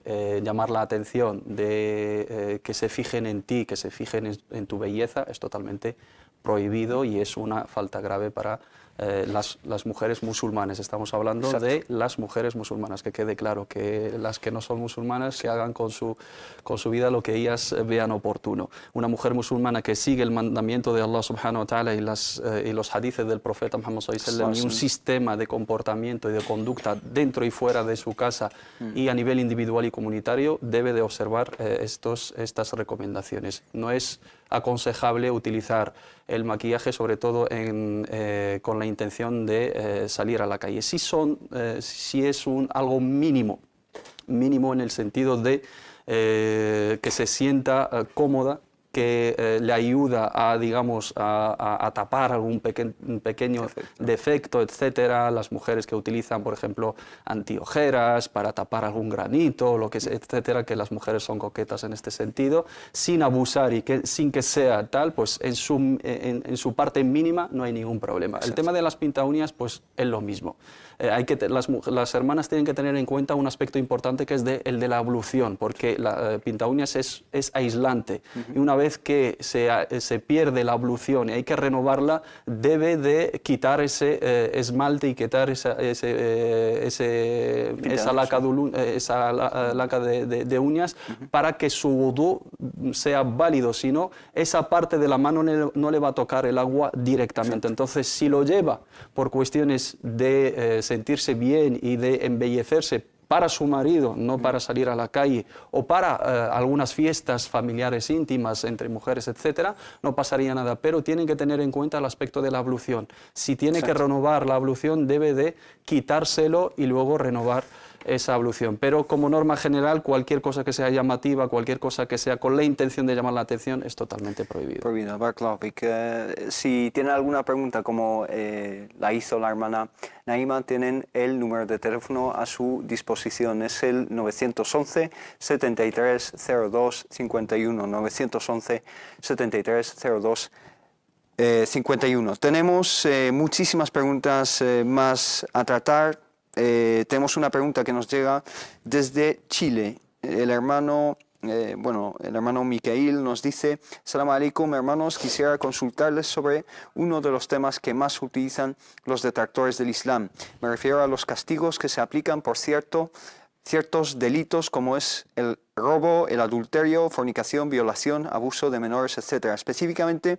llamar la atención, de que se fijen en ti, que se fijen en tu belleza, es totalmente prohibido y es una falta grave para las mujeres musulmanas. Estamos hablando Exacto. de las mujeres musulmanas, que quede claro que las que no son musulmanas que hagan con su vida lo que ellas vean oportuno. Una mujer musulmana que sigue el mandamiento de Allah subhanahu wa ta'ala y los hadices del profeta Muhammad sallallahu alaihi wasallam y un sistema de comportamiento y de conducta dentro y fuera de su casa y a nivel individual y comunitario debe de observar estas recomendaciones. No es aconsejable utilizar el maquillaje, sobre todo con la intención de salir a la calle. Si es algo mínimo en el sentido de que se sienta cómoda, que le ayuda a, digamos, a tapar algún pequeño defecto, etcétera. Las mujeres que utilizan, por ejemplo, antiojeras para tapar algún granito, etcétera, que las mujeres son coquetas en este sentido, sin abusar y sin que sea tal, pues en su parte mínima no hay ningún problema. El tema de las pintaúñas, pues es lo mismo. Las hermanas tienen que tener en cuenta un aspecto importante que es el de la ablución, porque la pintaúñas es aislante y una vez que se pierde la ablución y hay que renovarla, debe de quitar ese esmalte y quitar esa laca de uñas para que su wudú sea válido, si no, esa parte de la mano no le va a tocar el agua directamente. Entonces, si lo lleva por cuestiones de sentirse bien y de embellecerse para su marido, no para salir a la calle, o para algunas fiestas familiares íntimas entre mujeres, etcétera, no pasaría nada, pero tienen que tener en cuenta el aspecto de la ablución. Si tiene que renovar la ablución, debe de quitárselo y luego renovar esa ablución. Pero como norma general, cualquier cosa que sea llamativa, cualquier cosa que sea con la intención de llamar la atención, es totalmente prohibido. Prohibido, barakallahu fik. Si tienen alguna pregunta como la hizo la hermana Naima, tienen el número de teléfono a su disposición. Es el 911 73 02 51, 911 73 02 51. Tenemos muchísimas preguntas más a tratar. Tenemos una pregunta que nos llega desde Chile. El hermano Micael nos dice: Salam alaikum, hermanos, quisiera consultarles sobre uno de los temas que más utilizan los detractores del Islam. Me refiero a los castigos que se aplican por ciertos delitos como es el robo, el adulterio, fornicación, violación, abuso de menores, etc. Específicamente,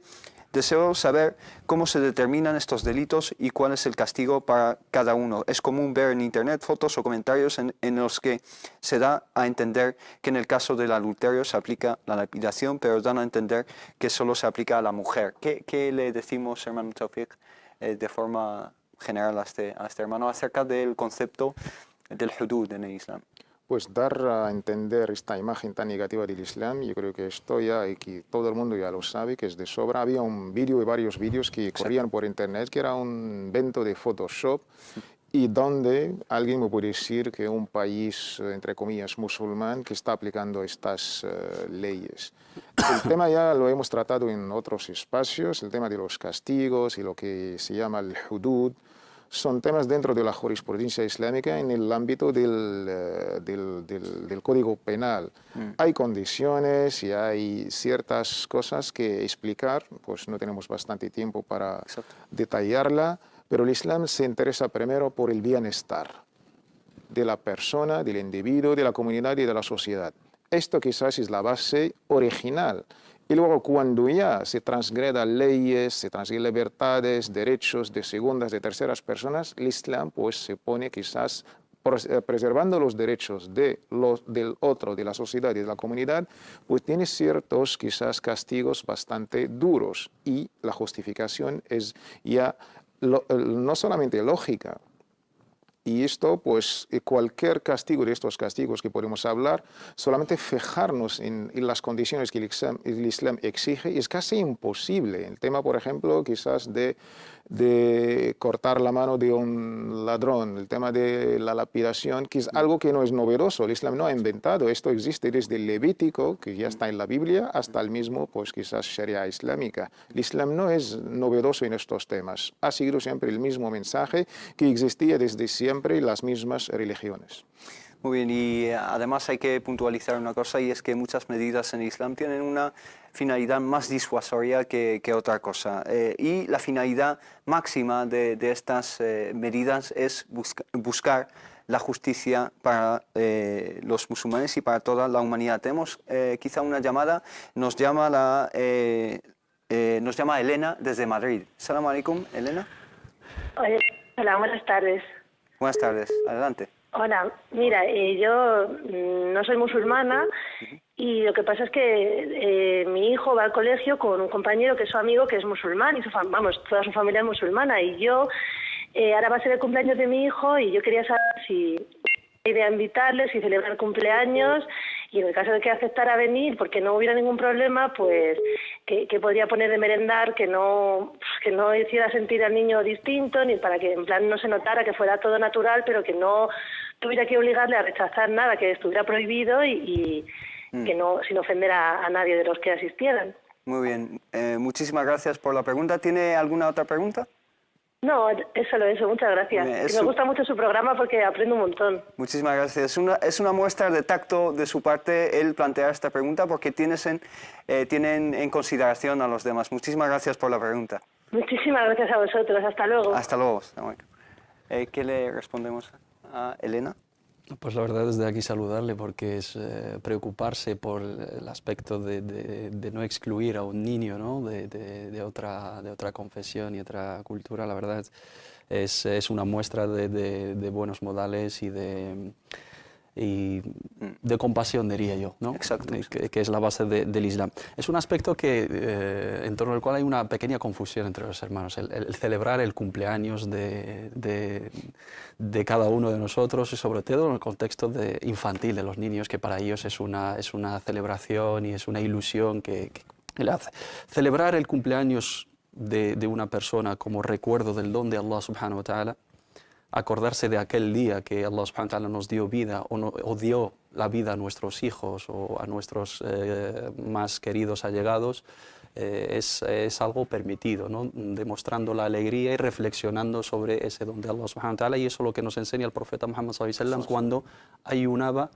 deseo saber cómo se determinan estos delitos y cuál es el castigo para cada uno. Es común ver en Internet fotos o comentarios en los que se da a entender que en el caso del adulterio se aplica la lapidación, pero dan a entender que solo se aplica a la mujer. ¿Qué le decimos, hermano Tawfiq, de forma general a este hermano acerca del concepto del hudud en el Islam? Pues dar a entender esta imagen tan negativa del Islam, yo creo que esto ya, y que todo el mundo ya lo sabe, que es de sobra. Había un vídeo y varios vídeos que corrían por Internet, que era un invento de Photoshop, y donde alguien me puede decir que un país, entre comillas, musulmán, que está aplicando estas leyes. El tema ya lo hemos tratado en otros espacios, el tema de los castigos y lo que se llama el hudud. Son temas dentro de la jurisprudencia islámica en el ámbito del Código Penal. Hay condiciones y hay ciertas cosas que explicar, pues no tenemos bastante tiempo para detallarla, pero el Islam se interesa primero por el bienestar de la persona, del individuo, de la comunidad y de la sociedad. Esto quizás es la base original. Y luego cuando ya se transgredan leyes, se transgreden libertades, derechos de segundas, de terceras personas, el Islam pues se pone quizás preservando los derechos del otro, de la sociedad y de la comunidad, pues tiene ciertos quizás castigos bastante duros. Y la justificación es ya no solamente lógica. Y esto, pues, cualquier castigo de estos castigos que podemos hablar, solamente fijarnos en las condiciones que el Islam exige, es casi imposible. El tema, por ejemplo, quizás de cortar la mano de un ladrón, el tema de la lapidación, que es algo que no es novedoso. El Islam no ha inventado. Esto existe desde el Levítico, que ya está en la Biblia, hasta el mismo, pues, quizás Sharia islámica. El Islam no es novedoso en estos temas. Ha seguido siempre el mismo mensaje que existía desde siempre en las mismas religiones. Muy bien, y además hay que puntualizar una cosa, y es que muchas medidas en el Islam tienen una finalidad más disuasoria que otra cosa. Y la finalidad máxima de estas medidas es buscar la justicia para los musulmanes y para toda la humanidad. Tenemos quizá una llamada, nos llama Elena desde Madrid. Salam alaikum, Elena. Hola, buenas tardes. Buenas tardes, adelante. Hola, mira, yo no soy musulmana y lo que pasa es que mi hijo va al colegio con un compañero que es su amigo que es musulmán y toda su familia es musulmana, y yo ahora va a ser el cumpleaños de mi hijo y yo quería saber si hay idea invitarles, si celebrar el cumpleaños, y en el caso de que aceptara venir porque no hubiera ningún problema, pues que podría poner de merendar, que no hiciera sentir al niño distinto, ni para que en plan no se notara, que fuera todo natural, pero que no tuviera que obligarle a rechazar nada, que estuviera prohibido y que no, sin ofender a nadie de los que asistieran. Muy bien, muchísimas gracias por la pregunta. ¿Tiene alguna otra pregunta? No, es solo eso, muchas gracias. Me gusta mucho su programa porque aprendo un montón. Muchísimas gracias. Es una muestra de tacto de su parte el plantear esta pregunta, porque tienen en consideración a los demás. Muchísimas gracias por la pregunta. Muchísimas gracias a vosotros. Hasta luego. Hasta luego. ¿Qué le respondemos a Elena? Pues la verdad, desde aquí saludarle, porque es preocuparse por el aspecto de no excluir a un niño, ¿no? de otra confesión y otra cultura. La verdad es una muestra de buenos modales y de compasión, diría yo, ¿no? Exacto. Que es la base del Islam. Es un aspecto en torno al cual hay una pequeña confusión entre los hermanos, el celebrar el cumpleaños de cada uno de nosotros, y sobre todo en el contexto infantil de los niños, que para ellos es una celebración y es una ilusión que le hace. Celebrar el cumpleaños de una persona como recuerdo del don de Allah subhanahu wa ta'ala, acordarse de aquel día que Allah subhanahu wa ta'ala nos dio vida o dio la vida a nuestros hijos o a nuestros más queridos allegados, es algo permitido, ¿no? Demostrando la alegría y reflexionando sobre ese don de Allah subhanahu wa ta'ala, y eso es lo que nos enseña el profeta Muhammad sallallahu alaihi wasallam cuando ayunaba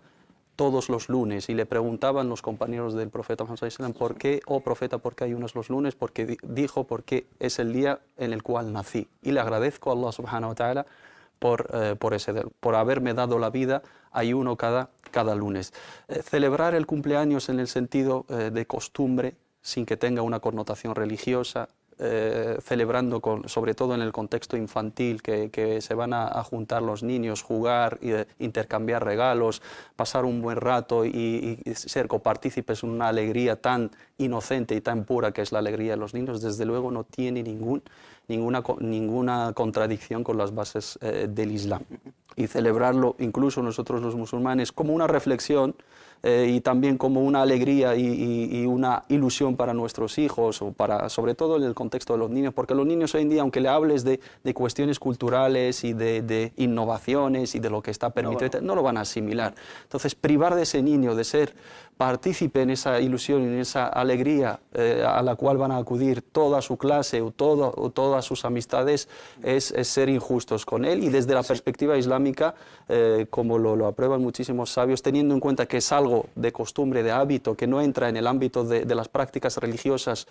todos los lunes, y le preguntaban los compañeros del profeta Muhammad sallallahu alaihi wasallam, ¿por qué, oh profeta, por qué ayunas los lunes? Porque dijo, porque es el día en el cual nací, y le agradezco a Allah subhanahu wa ta'ala por haberme dado la vida, ayuno cada lunes. Celebrar el cumpleaños en el sentido de costumbre, sin que tenga una connotación religiosa, celebrando sobre todo en el contexto infantil, que se van a juntar los niños, jugar, intercambiar regalos, pasar un buen rato y ser copartícipes en una alegría tan inocente y tan pura que es la alegría de los niños, desde luego no tiene ninguna contradicción con las bases del Islam. Y celebrarlo incluso nosotros los musulmanes como una reflexión y también como una alegría y una ilusión para nuestros hijos, o sobre todo en el contexto de los niños, porque los niños hoy en día, aunque le hables de cuestiones culturales y de innovaciones y de lo que está permitido, no lo van a asimilar. Entonces, privar de ese niño de ser partícipe en esa ilusión y en esa alegría a la cual van a acudir toda su clase o todas sus amistades es ser injustos con él, y desde la perspectiva islámica, como lo aprueban muchísimos sabios, teniendo en cuenta que es algo de costumbre, de hábito, que no entra en el ámbito de las prácticas religiosas,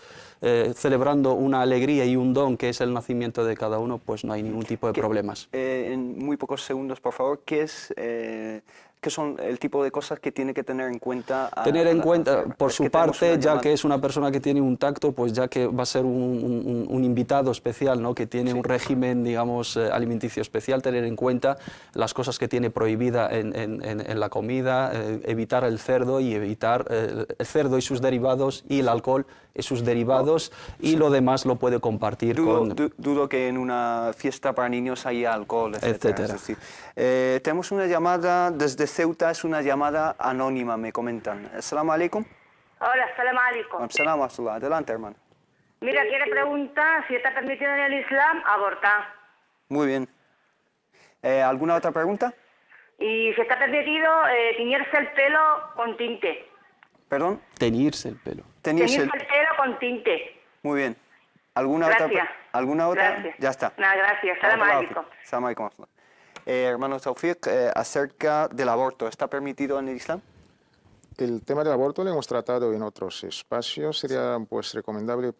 celebrando una alegría y un don que es el nacimiento de cada uno, pues no hay ningún tipo de problemas. En muy pocos segundos, por favor, ¿qué son el tipo de cosas que tiene que tener en cuenta? Tener en cuenta, por su parte, ya que es una persona que tiene un tacto, pues ya que va a ser un invitado especial, ¿no? Que tiene un régimen, digamos, alimenticio especial, tener en cuenta las cosas que tiene prohibida en la comida, evitar el cerdo y evitar el cerdo y sus derivados, y el alcohol y sus derivados, y lo demás lo puede compartir dudo que en una fiesta para niños haya alcohol, etcétera. Tenemos una llamada desde Ceuta, es una llamada anónima, me comentan. Assalamu alaikum. Hola, assalamu alaikum. Assalamu alaikum. Adelante, hermano. Mira, quiere preguntar si está permitido en el Islam abortar. Muy bien. ¿Alguna otra pregunta? Y si está permitido teñirse el pelo con tinte. ¿Perdón? Teñirse el pelo. Teñirse el pelo con tinte. Muy bien. ¿Alguna gracias. otra? ¿Alguna otra? Gracias. Ya está. Nada, gracias. Assalamu alaikum. Assalamu alaikum. Hermano Tawfiq, acerca del aborto, ¿está permitido en el Islam? El tema del aborto lo hemos tratado en otros espacios. Sería pues recomendable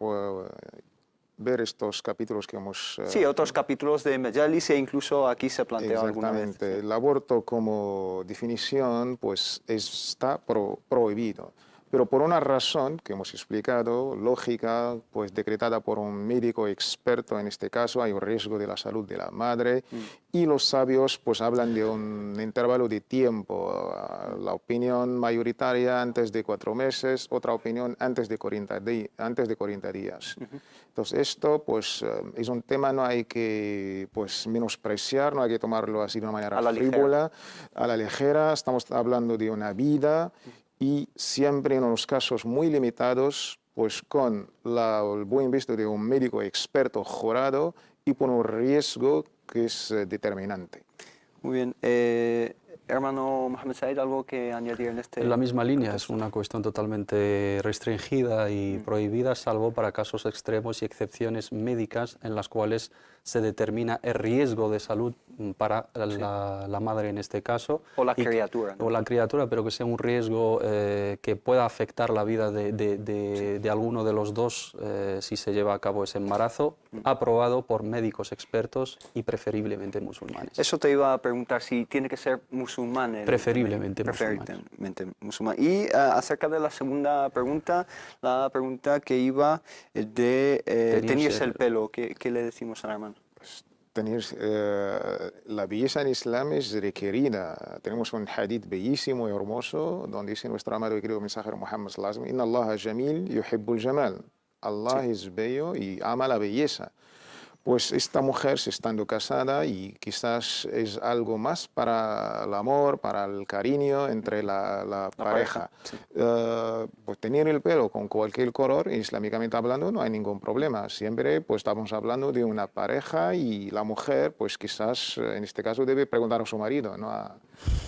ver estos capítulos que hemos... Sí, otros capítulos de Majalis, e incluso aquí se plantea alguna vez. Exactamente. El aborto como definición pues está prohibido. Pero por una razón que hemos explicado, lógica, pues decretada por un médico experto, en este caso hay un riesgo de la salud de la madre, y los sabios pues hablan de un intervalo de tiempo, la opinión mayoritaria antes de 4 meses, otra opinión antes de 40 días. Entonces esto pues es un tema, no hay que pues menospreciar, no hay que tomarlo así de una manera frívola, a la ligera. Estamos hablando de una vida, y siempre en unos casos muy limitados, pues con el buen visto de un médico experto jurado y por un riesgo que es determinante. Muy bien. Hermano Mohamed Said, ¿algo que añadir en este? En la misma línea, es una cuestión totalmente restringida y prohibida, salvo para casos extremos y excepciones médicas en las cuales se determina el riesgo de salud para la madre en este caso. O la criatura. O la criatura, pero que sea un riesgo que pueda afectar la vida de alguno de los dos si se lleva a cabo ese embarazo, aprobado por médicos expertos y preferiblemente musulmanes. Eso te iba a preguntar, si tiene que ser musulmán. Preferiblemente musulmán. Y acerca de la segunda pregunta, la pregunta que iba de teñirse el pelo, ¿qué le decimos al hermano? La belleza en Islam es requerida. Tenemos un hadith bellísimo y hermoso donde dice nuestro amado y querido mensajero Muhammad sallallahu alaihi wasallam: Inna Allah jamil yuhibbul jamal. Allah es bello y ama la belleza. pues esta mujer, si estando casada, y quizás es algo más para el amor, para el cariño entre la pareja. Sí. Pues tener el pelo con cualquier color, islámicamente hablando, no hay ningún problema. Siempre pues estamos hablando de una pareja y la mujer, pues quizás en este caso debe preguntar a su marido, ¿no?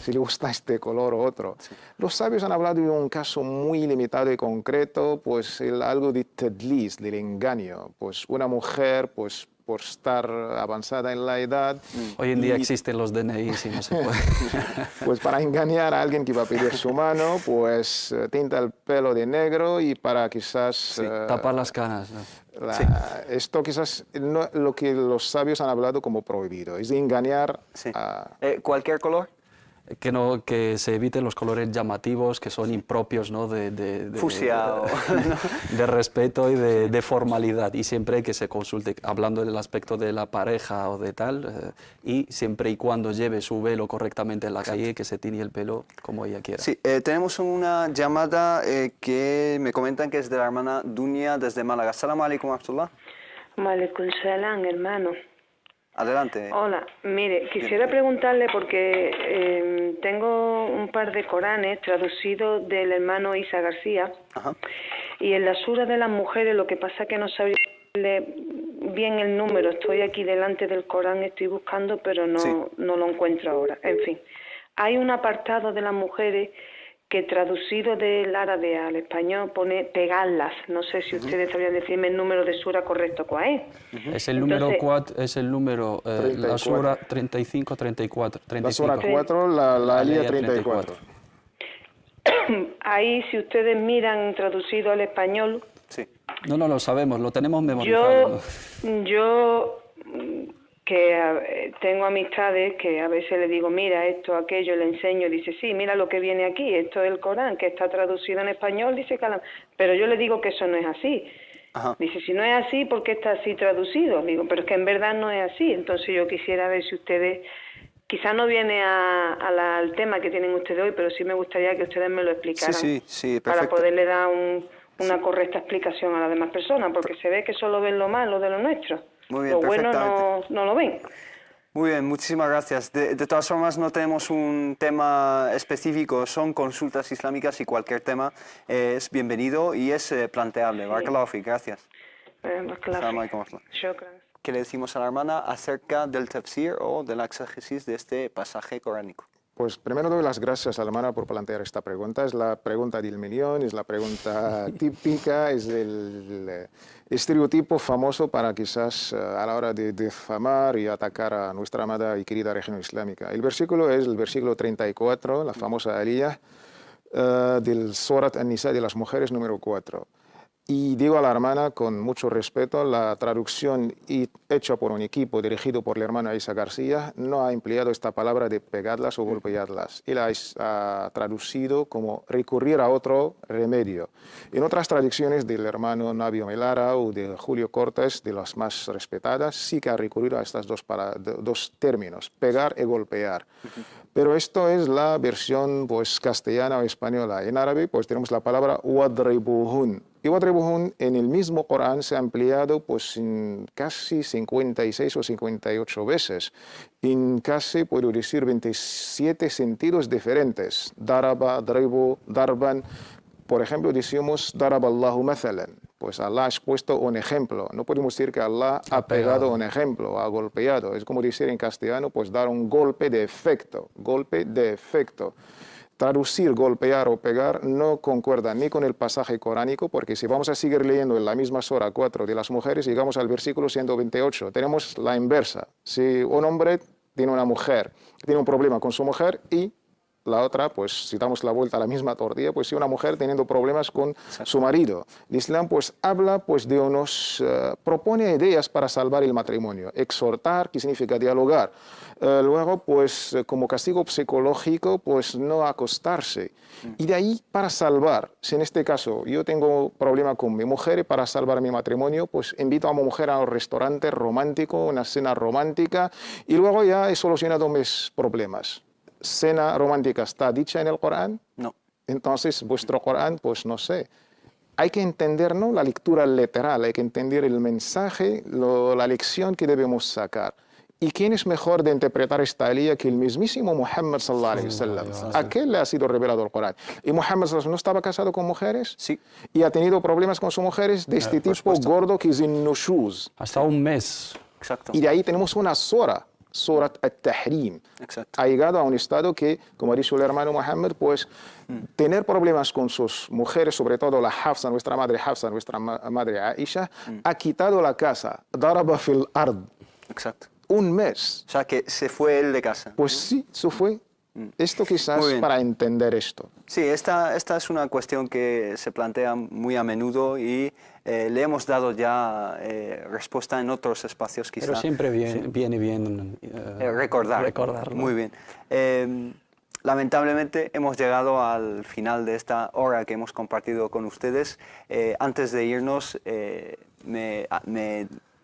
Si le gusta este color o otro. Sí. Los sabios han hablado de un caso muy limitado y concreto, pues algo de tadlis, del engaño. Pues una mujer, pues por estar avanzada en la edad. Hoy en día existen los DNI y no se puede. Pues para engañar a alguien que va a pedir su mano, pues tinta el pelo de negro y para quizás... Sí, tapar las canas, ¿no? Sí. Esto quizás no, lo que los sabios han hablado como prohibido, es de engañar a... ¿Cualquier color? Que se eviten los colores llamativos que son impropios, ¿no? Fucsia de respeto y de formalidad, y siempre que se consulte, hablando del aspecto de la pareja o de tal, y siempre y cuando lleve su velo correctamente en la calle, que se tiñe el pelo como ella quiera. Sí, tenemos una llamada que me comentan que es de la hermana Dunia desde Málaga. Salam alaikum, Abdullah. Alaikum salam, hermano. Adelante. Hola, mire, quisiera preguntarle porque tengo un par de Coranes traducidos del hermano Isa García. Ajá. Y en la sura de las mujeres lo que pasa es que no sabía bien el número. Estoy aquí delante del Corán, estoy buscando, pero no lo encuentro ahora. En fin, hay un apartado de las mujeres que traducido del árabe al español pone pegarlas. No sé si ustedes sabrían decirme el número de sura correcto, ¿cuál es? Es el número 4, es el número, la sura 35-34. La sura 4, la alía 34. Ahí, si ustedes miran traducido al español... Sí. No lo sabemos, lo tenemos memorizado. Yo que tengo amistades que a veces le digo, mira, esto, aquello, le enseño, dice, sí, mira lo que viene aquí, esto es el Corán, que está traducido en español, dice, pero yo le digo que eso no es así. Ajá. Dice, si no es así, ¿por qué está así traducido? Digo, pero es que en verdad no es así. Entonces yo quisiera ver si ustedes, quizás no viene al tema que tienen ustedes hoy, pero sí me gustaría que ustedes me lo explicaran. Sí, perfecto. Para poderle dar una correcta explicación a las demás personas, porque se ve que solo ven lo malo de lo nuestro. Muy bien, lo bueno no lo ven. Muy bien, muchísimas gracias. De todas formas, no tenemos un tema específico, son consultas islámicas y cualquier tema es bienvenido y es planteable. Sí. Barakallahu fik, gracias. Barakallahu fik. ¿Qué le decimos a la hermana acerca del tafsir o de la exégesis de este pasaje coránico? Pues primero doy las gracias a la hermana por plantear esta pregunta. Es la pregunta del millón, es la pregunta típica, es el estereotipo famoso para quizás a la hora de difamar y atacar a nuestra amada y querida región islámica. El versículo es el versículo 34, la famosa aliyah del Surat An-Nisa de las mujeres número 4. Y digo a la hermana con mucho respeto, la traducción hecha por un equipo dirigido por la hermana Isa García no ha empleado esta palabra de pegarlas o golpearlas. Él ha traducido como recurrir a otro remedio. En otras traducciones del hermano Nabio Melara o de Julio Cortés, de las más respetadas, sí que ha recurrido a estos dos términos, pegar y golpear. Pero esto es la versión pues, castellana o española. En árabe pues, tenemos la palabra wadribuhun. Y wadribuhun en el mismo Corán se ha empleado pues, en casi 56 o 58 veces. En casi, puedo decir, 27 sentidos diferentes. Daraba, dribu, darban. Por ejemplo, decimos daraballahu mathalan. Pues Allah ha puesto un ejemplo. No podemos decir que Allah ha pegado un ejemplo, ha golpeado. Es como decir en castellano, pues dar un golpe de efecto. Golpe de efecto. Traducir, golpear o pegar no concuerda ni con el pasaje coránico, porque si vamos a seguir leyendo en la misma sura 4 de las mujeres, llegamos al versículo 128. Tenemos la inversa. Si un hombre tiene una mujer, tiene un problema con su mujer y la otra, pues si damos la vuelta a la misma tortilla, pues si una mujer teniendo problemas con su marido. El Islam pues habla pues de propone ideas para salvar el matrimonio. Exhortar, que significa dialogar. Luego pues como castigo psicológico pues no acostarse. Y de ahí para salvar, si en este caso yo tengo problema con mi mujer y para salvar mi matrimonio pues invito a mi mujer a un restaurante romántico, una cena romántica y luego ya he solucionado mis problemas. ¿Cena romántica está dicha en el Corán? No. Entonces, vuestro Corán, pues no sé. hay que entender no la lectura literal, hay que entender el mensaje, la lección que debemos sacar. ¿Y quién es mejor de interpretar esta alía que el mismísimo Muhammad sallallahu alaihi wasallam? ¿A qué le ha sido revelado el Corán? ¿Y Muhammad sallallahu alaihi wasallam no estaba casado con mujeres? Sí. ¿Y ha tenido problemas con sus mujeres de este tipo gordo que es en nushuz? Hasta un mes. Exacto. Y de ahí tenemos una Surat al-Tahrim. Exacto. Ha llegado a un estado que, como ha dicho el hermano Muhammad, pues tener problemas con sus mujeres, sobre todo la Hafsa, nuestra madre Aisha, ha quitado la casa. Daraba fil ard. Exacto. Un mes. O sea, que se fue él de casa. Pues sí, eso fue. Esto quizás para entender esto. Sí, esta es una cuestión que se plantea muy a menudo y le hemos dado ya respuesta en otros espacios quizás. Pero siempre viene bien recordarlo. Muy bien. Lamentablemente hemos llegado al final de esta hora que hemos compartido con ustedes. Antes de irnos, me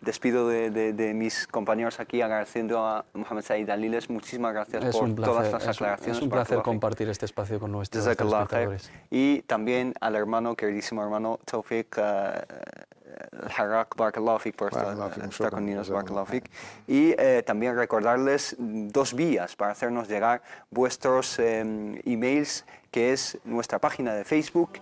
despido de mis compañeros aquí agradeciendo a Mohamed Said Aliles. Muchísimas gracias por todas las aclaraciones. Es un placer compartir este espacio con nuestros espectadores. Y también al hermano, queridísimo hermano Tawfiq Al-Harraq, Barakallahu Fik, por estar con nosotros, Barakallahu Fik. Y también recordarles 2 vías para hacernos llegar vuestros emails, que es nuestra página de Facebook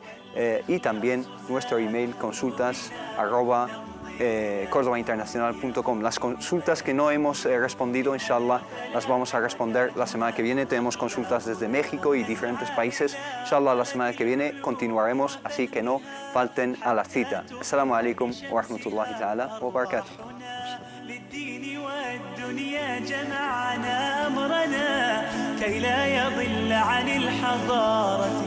y también nuestro email consultas@cordobainternacional.com. Las consultas que no hemos respondido, inshallah, las vamos a responder la semana que viene. Tenemos consultas desde México y diferentes países. Inshallah, la semana que viene continuaremos, así que no falten a la cita. Assalamu alaikum wa rahmatullahi ta'ala wa barakatuh. والدنيا جمعنا أمرنا كي لا يضل عن الحضارة